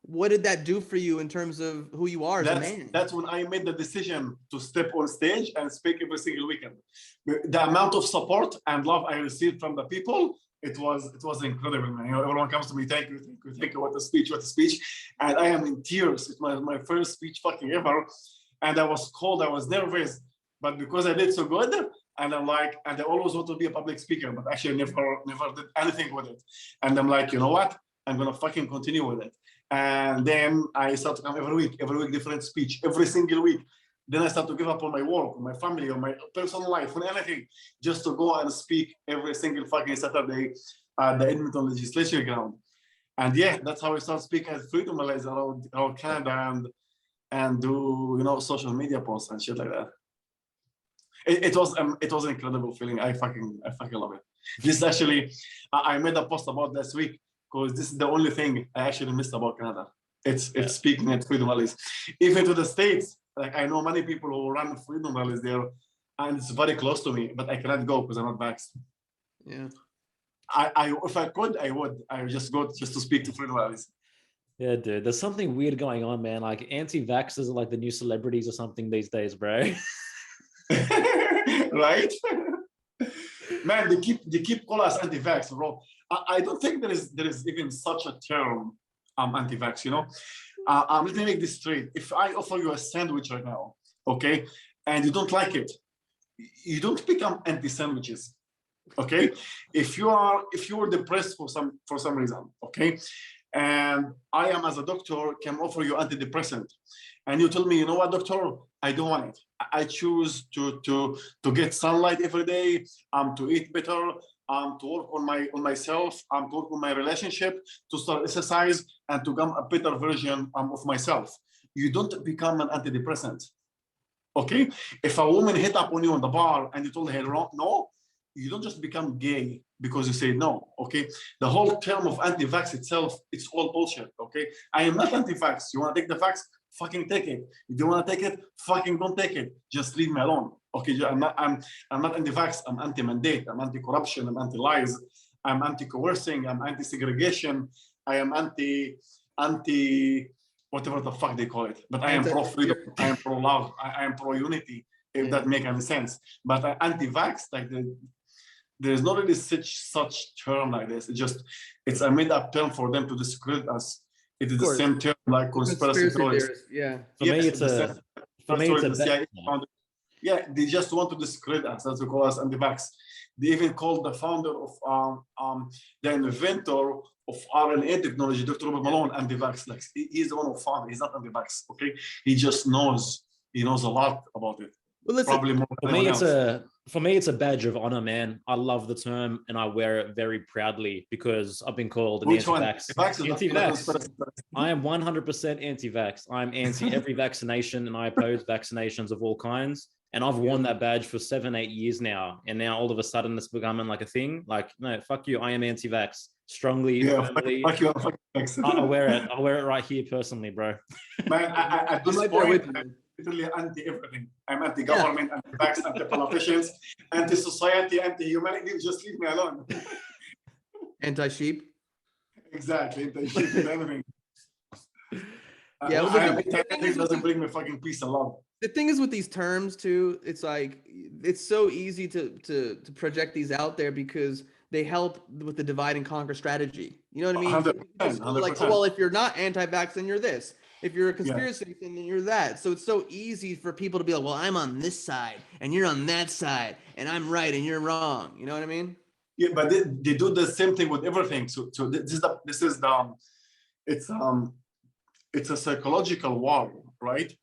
what did that do for you in terms of who you are as a man? That's
when I made the decision to step on stage and speak every single weekend. The amount of support and love I received from the people, it was incredible, man. Everyone comes to me, thank you, what a speech. And I am in tears. It's my first speech fucking ever. And I was cold, I was nervous, but because I did so good, and I'm like, and I always want to be a public speaker, but actually never did anything with it. And I'm like, you know what? I'm gonna fucking continue with it. And then I start to come every week different speech, every single week. Then I start to give up on my work, on my family, on my personal life, on anything, just to go and speak every single fucking Saturday at the Edmonton legislature ground. And yeah, that's how I start speaking at Freedom Rallies around Canada and do social media posts and shit like that. It was an incredible feeling. I fucking love it. This is actually, I made a post about this week because this is the only thing I actually missed about Canada. It's speaking at freedom rallies. Even to the States, like I know many people who run freedom rallies there, and it's very close to me, but I cannot go because I'm not vaxxed.
Yeah.
I if I could, I would. I would just go just to speak to freedom rallies.
Yeah, dude. There's something weird going on, man. Like anti-vaxxers are like the new celebrities or something these days, bro.
Right? Man, they keep calling us anti-vax, bro. I don't think there is even such a term, anti-vax. You know, let me make this straight. If I offer you a sandwich right now, okay, and you don't like it, you don't become anti-sandwiches. Okay, if you were depressed for some reason, okay, and I am as a doctor can offer you antidepressant, and you tell me, you know what, doctor, I don't want it. I choose to get sunlight every day, to eat better, to work on myself, to work on my relationship, to start exercise, and to become a better version of myself. You don't become an antidepressant. Okay, if a woman hit up on you on the bar and you told her no, you don't just become gay because you say no. Okay, the whole term of anti-vax itself, it's all bullshit. Okay, I am not anti-vax. You want to take the vax, fucking take it. You don't want to take it, fucking don't take it. Just leave me alone. Okay, I'm not anti-vax. I'm anti-mandate. I'm anti-corruption. I'm anti-lies. I'm anti-coercing. I'm anti-segregation. I am anti whatever the fuck they call it. But I am pro-freedom. I am pro-love. I am pro-unity. If that makes any sense. But anti-vax, like there's not really such term like this. It's a made-up term for them to discredit us. It is the same term like conspiracy theorists.
Yeah.
For me, it's a
yeah, they just want to discredit us. That's what they call us anti-vax. They even called the founder of the inventor of RNA technology, Dr. Robert Malone, anti-vax. Like he's the one who found it. He's not anti-vax. Okay, he just knows. He knows a lot about it.
Well, listen,
probably more
for me, it's a badge of honor, man. I love the term and I wear it very proudly because I've been called an anti-vax. Anti-vax. I am 100% anti-vax. I'm anti every vaccination and I oppose vaccinations of all kinds. And I've worn that badge for 7-8 years now. And now all of a sudden it's becoming like a thing. Like, no, fuck you. I am anti-vax. Strongly, firmly.
Fuck you.
I wear it. I wear it right here personally, bro.
Man, at this point, I'm literally anti-everything. I'm anti-government, anti-vax, anti-politicians, anti-society, anti-humanity. Just leave me alone.
Anti-sheep.
Exactly. Anti-sheep and everything.
Yeah,
it doesn't bring me fucking peace and love.
The thing is with these terms too, it's like it's so easy to project these out there because they help with the divide and conquer strategy. You know what I mean?
100%.
Like, oh, well, if you're not anti-vax, then you're this. If you're a conspiracy, then you're that. So it's so easy for people to be like, well, I'm on this side and you're on that side, and I'm right and you're wrong. You know what I mean?
Yeah, but they do the same thing with everything. So it's a psychological war, right?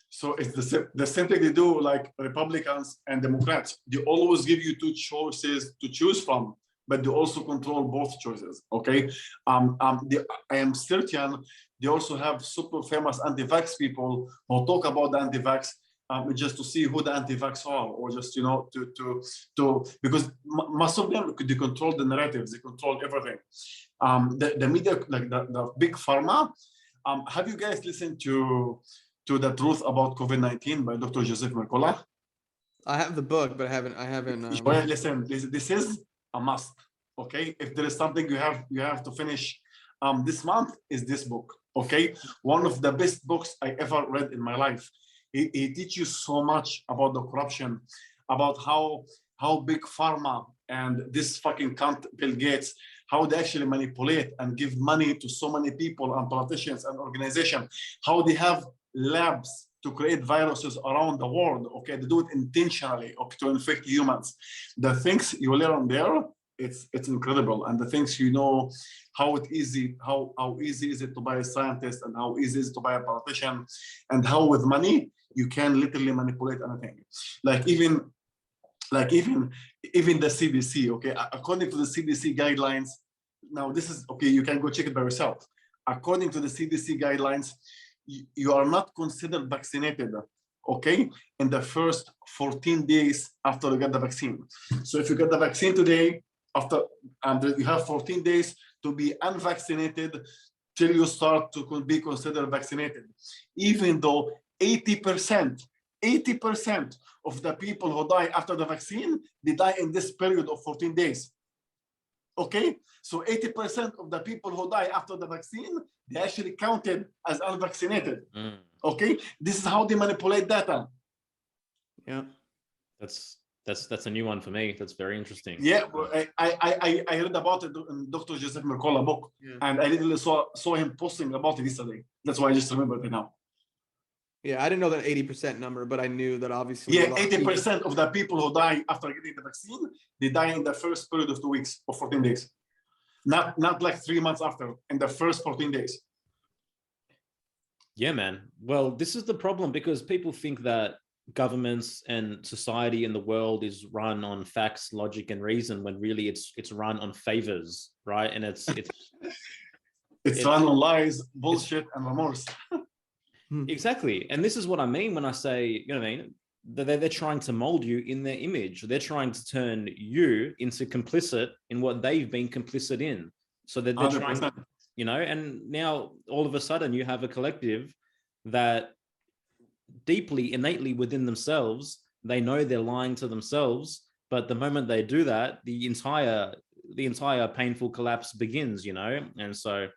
So it's the same thing they do, like Republicans and Democrats. They always give you two choices to choose from, but they also control both choices. Okay, I am certain they also have super famous anti-vax people who talk about the anti-vax just to see who the anti-vax are, or just to because most of them they control the narratives, they control everything. The media, like the big pharma. Have you guys listened to The Truth About COVID-19 by Dr. Joseph Mercola?
I have the book, but I haven't.
Well, listen, this is a must. Okay, if there is something you have to finish this month, is this book. Okay, one of the best books I ever read in my life. He teaches you so much about the corruption, about how big pharma and this fucking cunt Bill Gates, how they actually manipulate and give money to so many people and politicians and organizations, how they have labs to create viruses around the world. Okay, they do it intentionally, okay, to infect humans. The things you learn there, it's incredible. And the things how easy is it to buy a scientist, and how easy is it to buy a politician, and how with money you can literally manipulate anything. Like even the CDC, okay, according to the CDC guidelines, now this is okay, you can go check it by yourself. According to the CDC guidelines, you are not considered vaccinated, okay, in the first 14 days after you get the vaccine. So if you get the vaccine today, you have 14 days to be unvaccinated till you start to be considered vaccinated. Even though 80% of the people who die after the vaccine, they die in this period of 14 days. Okay, so 80% of the people who die after the vaccine, they actually counted as unvaccinated. Okay, this is how they manipulate data.
Yeah, that's a new one for me. That's very interesting.
Yeah, I read about it in Dr. Joseph Mercola book, and I literally saw him posting about it yesterday. That's why I just remembered it now.
Yeah, I didn't know that 80% number, but I knew that obviously.
Yeah, 80% of the people who die after getting the vaccine, they die in the first period of 2 weeks or 14 days. Not like 3 months after, in the first 14 days.
Yeah, man. Well, this is the problem, because people think that governments and society in the world is run on facts, logic, and reason, when really it's run on favors, right? And it's
run on lies, bullshit, and remorse.
Exactly. And this is what I mean when I say, you know what I mean? They're trying to mold you in their image. They're trying to turn you into complicit in what they've been complicit in. So they're trying, you know, and now all of a sudden you have a collective that deeply, innately within themselves, they know they're lying to themselves. But the moment they do that, the entire painful collapse begins, you know? And so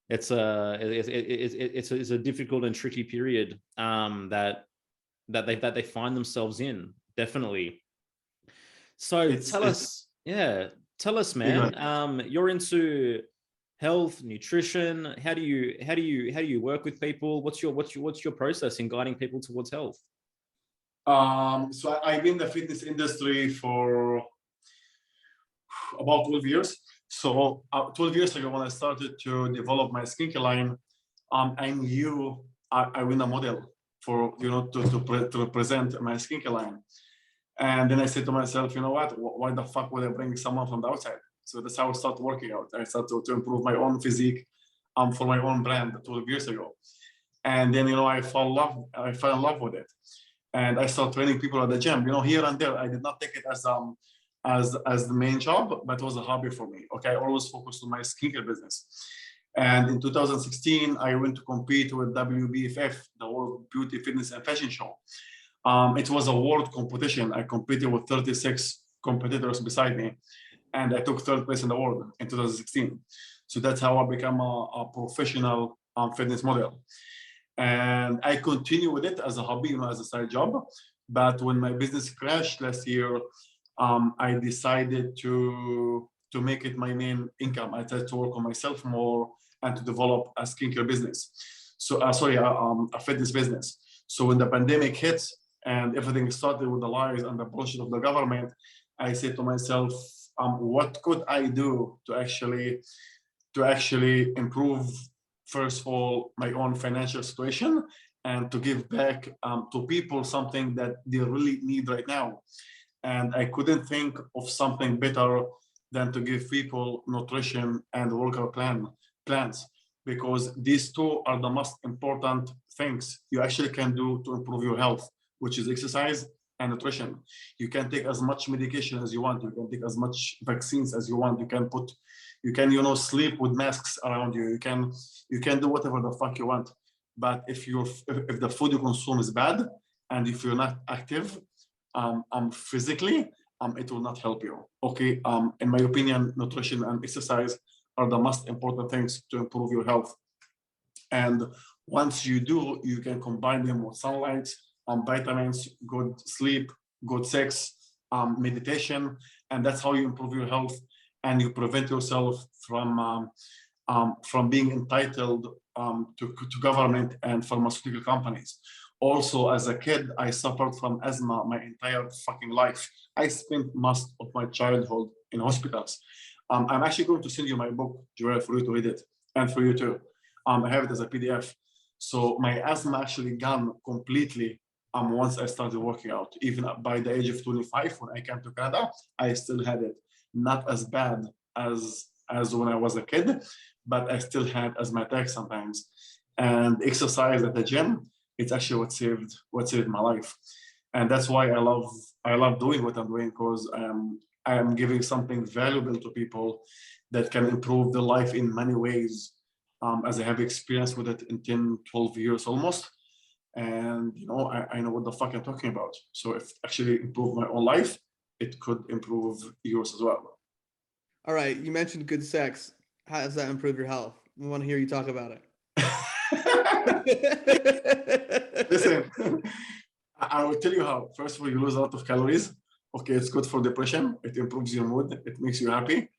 it's a difficult and tricky period that they find themselves in, definitely. So tell us, man. You're into health, nutrition. How do you work with people? What's your process in guiding people towards health?
So I've been in the fitness industry for about 12 years. So 12 years ago, when I started to develop my skincare line, I knew I win a model for, you know, to represent my skincare line. And then I said to myself, you know what, why the fuck would I bring someone from the outside? So that's how I started working out. I started to improve my own physique for my own brand 12 years ago. And then, you know, I fell in love with it. And I started training people at the gym, you know, here and there. I did not take it as the main job, but it was a hobby for me. Okay, I always focused on my skincare business. And in 2016, I went to compete with WBFF, the World Beauty, Fitness, and Fashion Show. It was a world competition. I competed with 36 competitors beside me, and I took third place in the world in 2016. So that's how I became a professional fitness model. And I continue with it as a hobby, you know, as a side job. But when my business crashed last year, I decided to make it my main income. I tried to work on myself more and to develop a skincare business. So, a fitness business. So when the pandemic hit and everything started with the lies and the bullshit of the government, I said to myself, what could I do to actually improve, first of all, my own financial situation, and to give back to people something that they really need right now. And I couldn't think of something better than to give people nutrition and workout plans, because these two are the most important things you actually can do to improve your health, which is exercise and nutrition. You can take as much medication as you want. You can take as much vaccines as you want. You can, you know, sleep with masks around you. You can do whatever the fuck you want. But if the food you consume is bad, and if you're not active physically, it will not help you. Okay. In my opinion, nutrition and exercise are the most important things to improve your health. And once you do, you can combine them with sunlight, vitamins, good sleep, good sex, meditation, and that's how you improve your health, and you prevent yourself from being entitled to government and pharmaceutical companies. Also, as a kid, I suffered from asthma my entire fucking life. I spent most of my childhood in hospitals. I'm actually going to send you my book, Joel, for you to read it, and for you too. I have it as a PDF. So my asthma actually gone completely once I started working out. Even by the age of 25, when I came to Canada, I still had it. Not as bad as when I was a kid, but I still had asthma attacks sometimes. And exercise at the gym, it's actually what saved my life. And that's why I love doing what I'm doing, because I am giving something valuable to people that can improve their life in many ways. as I have experience with it in 10, 12 years almost. And, I know what the fuck I'm talking about. So if actually improve my own life, it could improve yours as well.
All right, you mentioned good sex. How does that improve your health? We want to hear you talk about it.
Listen, I will tell you how. First of all, you lose a lot of calories. Okay, it's good for depression. It improves your mood. It makes you happy.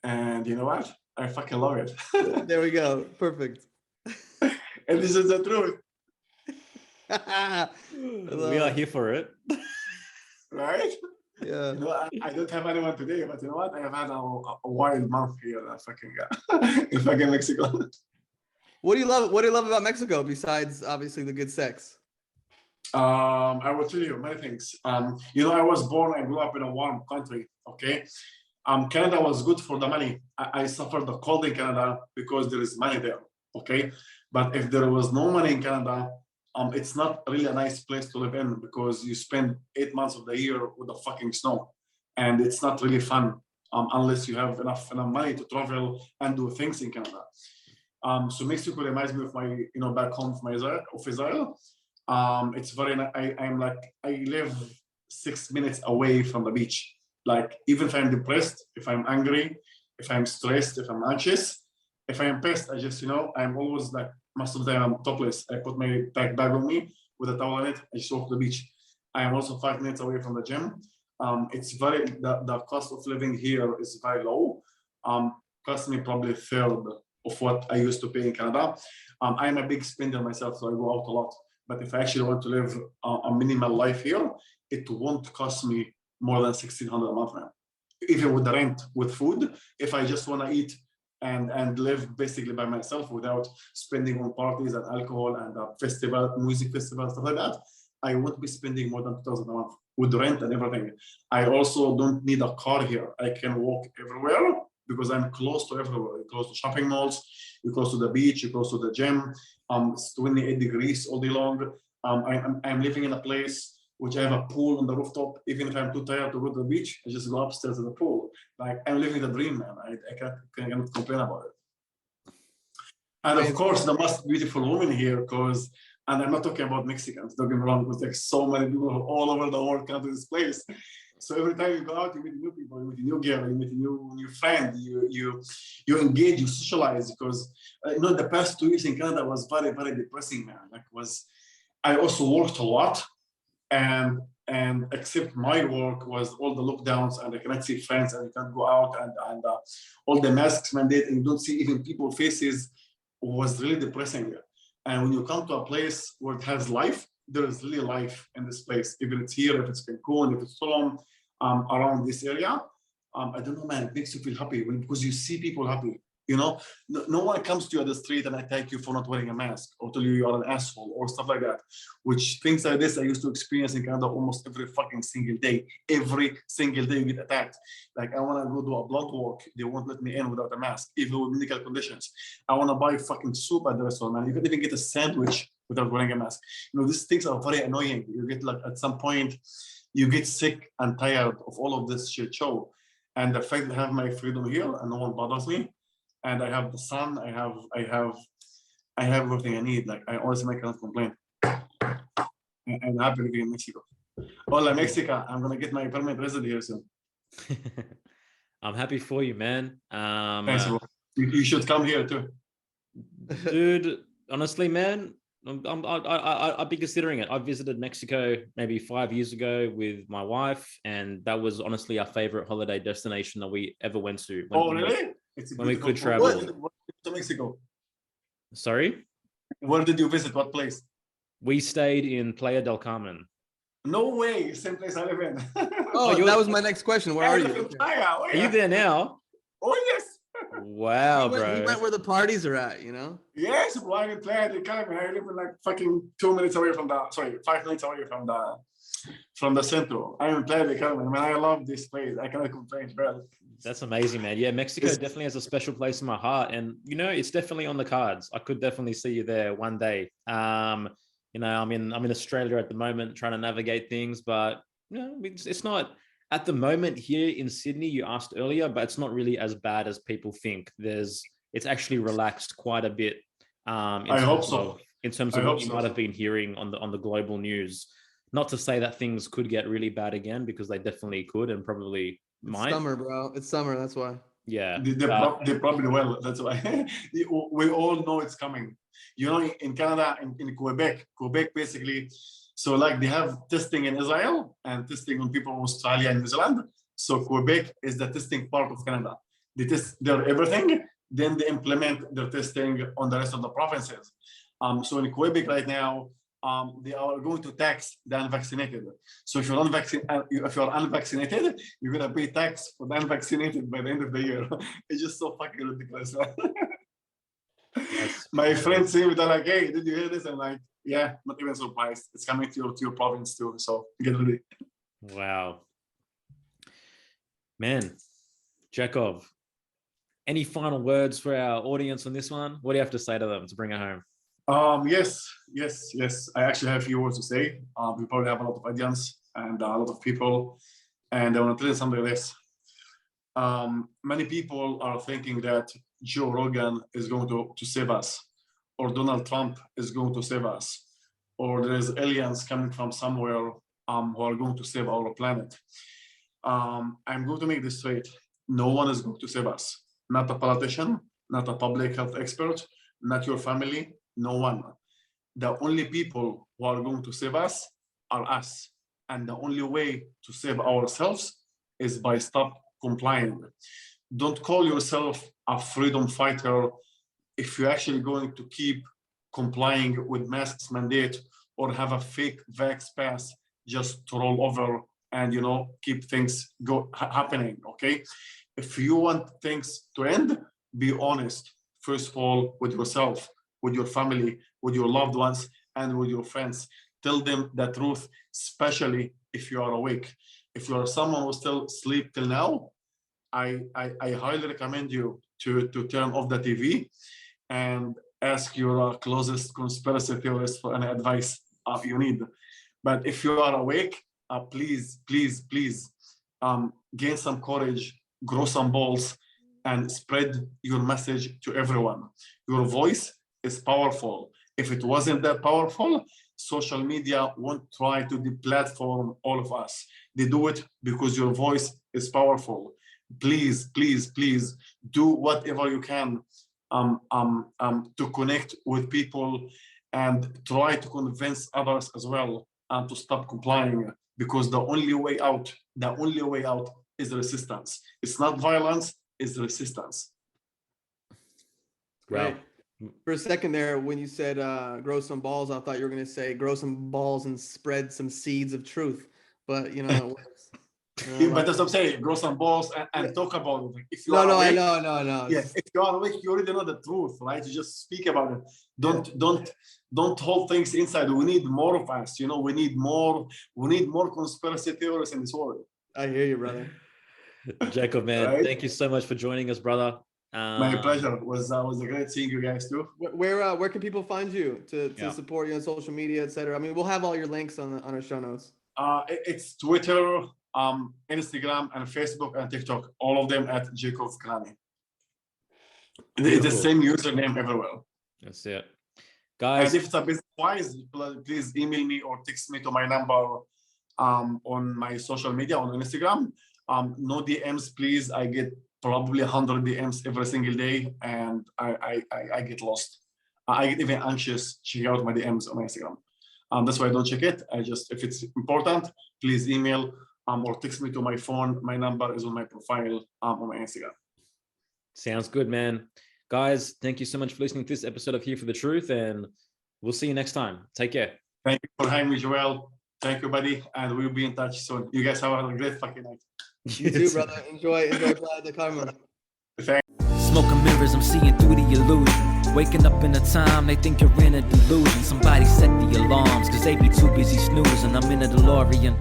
And you know what? I fucking love it.
There we go. Perfect.
And this is the truth.
We are here for it.
Right?
Yeah.
I don't have anyone today, but you know what? I have had a wild month here in fucking Mexico.
What do you love? What do you love about Mexico besides obviously the good sex?
I will tell you many things. I was born and grew up in a warm country. Okay. Canada was good for the money. I suffered the cold in Canada because there is money there. Okay. But if there was no money in Canada, it's not really a nice place to live in because you spend 8 months of the year with the fucking snow, and it's not really fun unless you have enough money to travel and do things in Canada. So Mexico reminds me of my, back home of Israel. It's very. I live 6 minutes away from the beach. Like even if I'm depressed, if I'm angry, if I'm stressed, if I'm anxious, if I'm pissed, I just, I'm always like. Most of the time I'm topless. I put my bag on me with a towel on it. I just walk to the beach. I am also 5 minutes away from the gym. It's the cost of living here is very low. Cost me probably a third of what I used to pay in Canada. I'm a big spender myself, so I go out a lot. But if I actually want to live a minimal life here, it won't cost me more than $1,600 a month, man. Even with the rent, with food, if I just want to eat and live basically by myself without spending on parties and alcohol and music festival, stuff like that, I won't be spending more than $2,000 a month with rent and everything. I also don't need a car here. I can walk everywhere because I'm close to everywhere. You're close to shopping malls, you're close to the beach, you're close to the gym. It's 28 degrees all day long. I'm living in a place which I have a pool on the rooftop. Even if I'm too tired to go to the beach, I just go upstairs to the pool. Like I'm living the dream, man. I can't complain about it. And of course, the most beautiful woman here, and I'm not talking about Mexicans, don't get me wrong, because there's so many people all over the world come to this place. So every time you go out, you meet new people, you meet a new girl, you meet a new friend, you engage, you socialize. Because the past 2 years in Canada was very, very depressing, man. I also worked a lot. And except my work was all the lockdowns and I cannot see friends and you can't go out and all the masks mandate and you don't see even people's faces was really depressing. And when you come to a place where it has life, there is really life in this place. Even it's here, if it's Cancun, if it's Tulum, around this area, I don't know, man, it makes you feel happy because you see people happy. No one comes to you at the street and attack you for not wearing a mask or tell you are an asshole or stuff like that. Which things like this I used to experience in Canada almost every fucking single day. Every single day you get attacked. Like I want to go do a blood work, they won't let me in without a mask, even with medical conditions. I want to buy fucking soup at the restaurant, man. You can't even get a sandwich without wearing a mask. These things are very annoying. You get at some point, you get sick and tired of all of this shit show. And the fact that I have my freedom here and no one bothers me. And I have the sun. I have everything I need. Like I honestly cannot complain. I'm happy to be in Mexico. Hola, Mexico. I'm gonna get my permanent resident here soon.
I'm happy for you, man.
Thanks, bro. You should come here too,
dude. Honestly, man, I'd be considering it. I visited Mexico maybe 5 years ago with my wife, and that was honestly our favorite holiday destination that we ever went to.
Really?
When we could travel.
What to Mexico?
Sorry?
Where did you visit? What place?
We stayed in Playa del Carmen.
No way. Same place I live in.
That was my next question. Where are you?
Are you there now?
Oh, yes.
Wow, bro.
We went where the parties are at,
Yes, bro. I'm in Playa del Carmen. I live in like fucking 2 minutes away from 5 minutes away from the centro. I'm in Playa del Carmen. Man, I love this place. I cannot complain, bro.
That's amazing, man. Yeah, Mexico definitely has a special place in my heart, and it's definitely on the cards. I could definitely see you there one day. I'm in Australia at the moment, trying to navigate things, but it's not at the moment here in Sydney. You asked earlier, but it's not really as bad as people think. There's it's actually relaxed quite a bit.
I hope so.
In terms of what you might have been hearing on the global news. Not to say that things could get really bad again, because they definitely could and probably might.
It's summer, bro. It's summer. That's why.
Yeah.
They probably will. That's why. We all know it's coming. You know, in Canada, in Quebec basically, so like they have testing in Israel and testing on people in Australia and New Zealand. So Quebec is the testing part of Canada. They test their everything, then they implement their testing on the rest of the provinces. So in Quebec right now, they are going to tax the unvaccinated. So if you're unvaccinated, you're gonna pay tax for the unvaccinated by the end of the year. It's just so fucking ridiculous. My friends see me, they're like, "Hey, did you hear this?" I'm like, "Yeah, not even surprised. It's coming to your province too. So get ready."
Wow, man, Jeckov, any final words for our audience on this one? What do you have to say to them to bring it home?
Yes. I actually have a few words to say. We probably have a lot of audience and a lot of people, and I want to tell you something like this. Many people are thinking that Joe Rogan is going to save us, or Donald Trump is going to save us, or there's aliens coming from somewhere who are going to save our planet. I'm going to make this straight. No one is going to save us. Not a politician, not a public health expert, not your family, no one. The only people who are going to save us are us. And the only way to save ourselves is by stop complying. Don't call yourself a freedom fighter if you're actually going to keep complying with masks mandate or have a fake vax pass just to roll over and keep things happening. Okay, if you want things to end, be honest first of all with yourself, with your family, with your loved ones, and with your friends. Tell them the truth, especially if you are awake. If you are someone who still sleep till now, I highly recommend you to turn off the TV and ask your closest conspiracy theorist for any advice you need. But if you are awake, please gain some courage, grow some balls, and spread your message to everyone. Your voice is powerful. If it wasn't that powerful, social media won't try to deplatform all of us. They do it because your voice is powerful. Please do whatever you can to connect with people and try to convince others as well to stop complying, because the only way out is resistance. It's not violence, it's resistance.
Great. For a second there, when you said grow some balls, I thought you were going to say grow some balls and spread some seeds of truth. But it works.
But that's what I'm saying. Grow some balls and talk about it. If you
I know.
Yeah, if you are awake, you already know the truth, right? You just speak about it. Don't hold things inside. We need more of us. We need more conspiracy theories in this world.
I hear you, brother.
Jeckov, man,
right?
Thank you so much for joining us, brother.
My pleasure. Was a great seeing you guys too.
Where can people find you to support you on social media, etc.? I mean, we'll have all your links on our show notes.
It's Twitter, Instagram, and Facebook and TikTok. All of them at Jeckov Kanani. It's the same username everywhere.
That's it, guys.
And if it's a business wise, please email me or text me to my number on my social media on Instagram. No DMs, please. I get probably 100 DMs every single day, and I get lost. I get even anxious checking out my DMs on my Instagram. That's why I don't check it. If it's important, please email or text me to my phone. My number is on my profile on my Instagram.
Sounds good, man. Guys, thank you so much for listening to this episode of Here for the Truth, and we'll see you next time. Take care.
Thank you for having me, Joel. Thank you, buddy, and we'll be in touch soon. You guys have a great fucking night.
You too, brother. Enjoy Playa de Carmen.
Smoking mirrors, I'm seeing through the illusion. Waking up in a time, they think you're in a delusion. Somebody set the alarms, cause they be too busy snoozing. I'm in a DeLorean.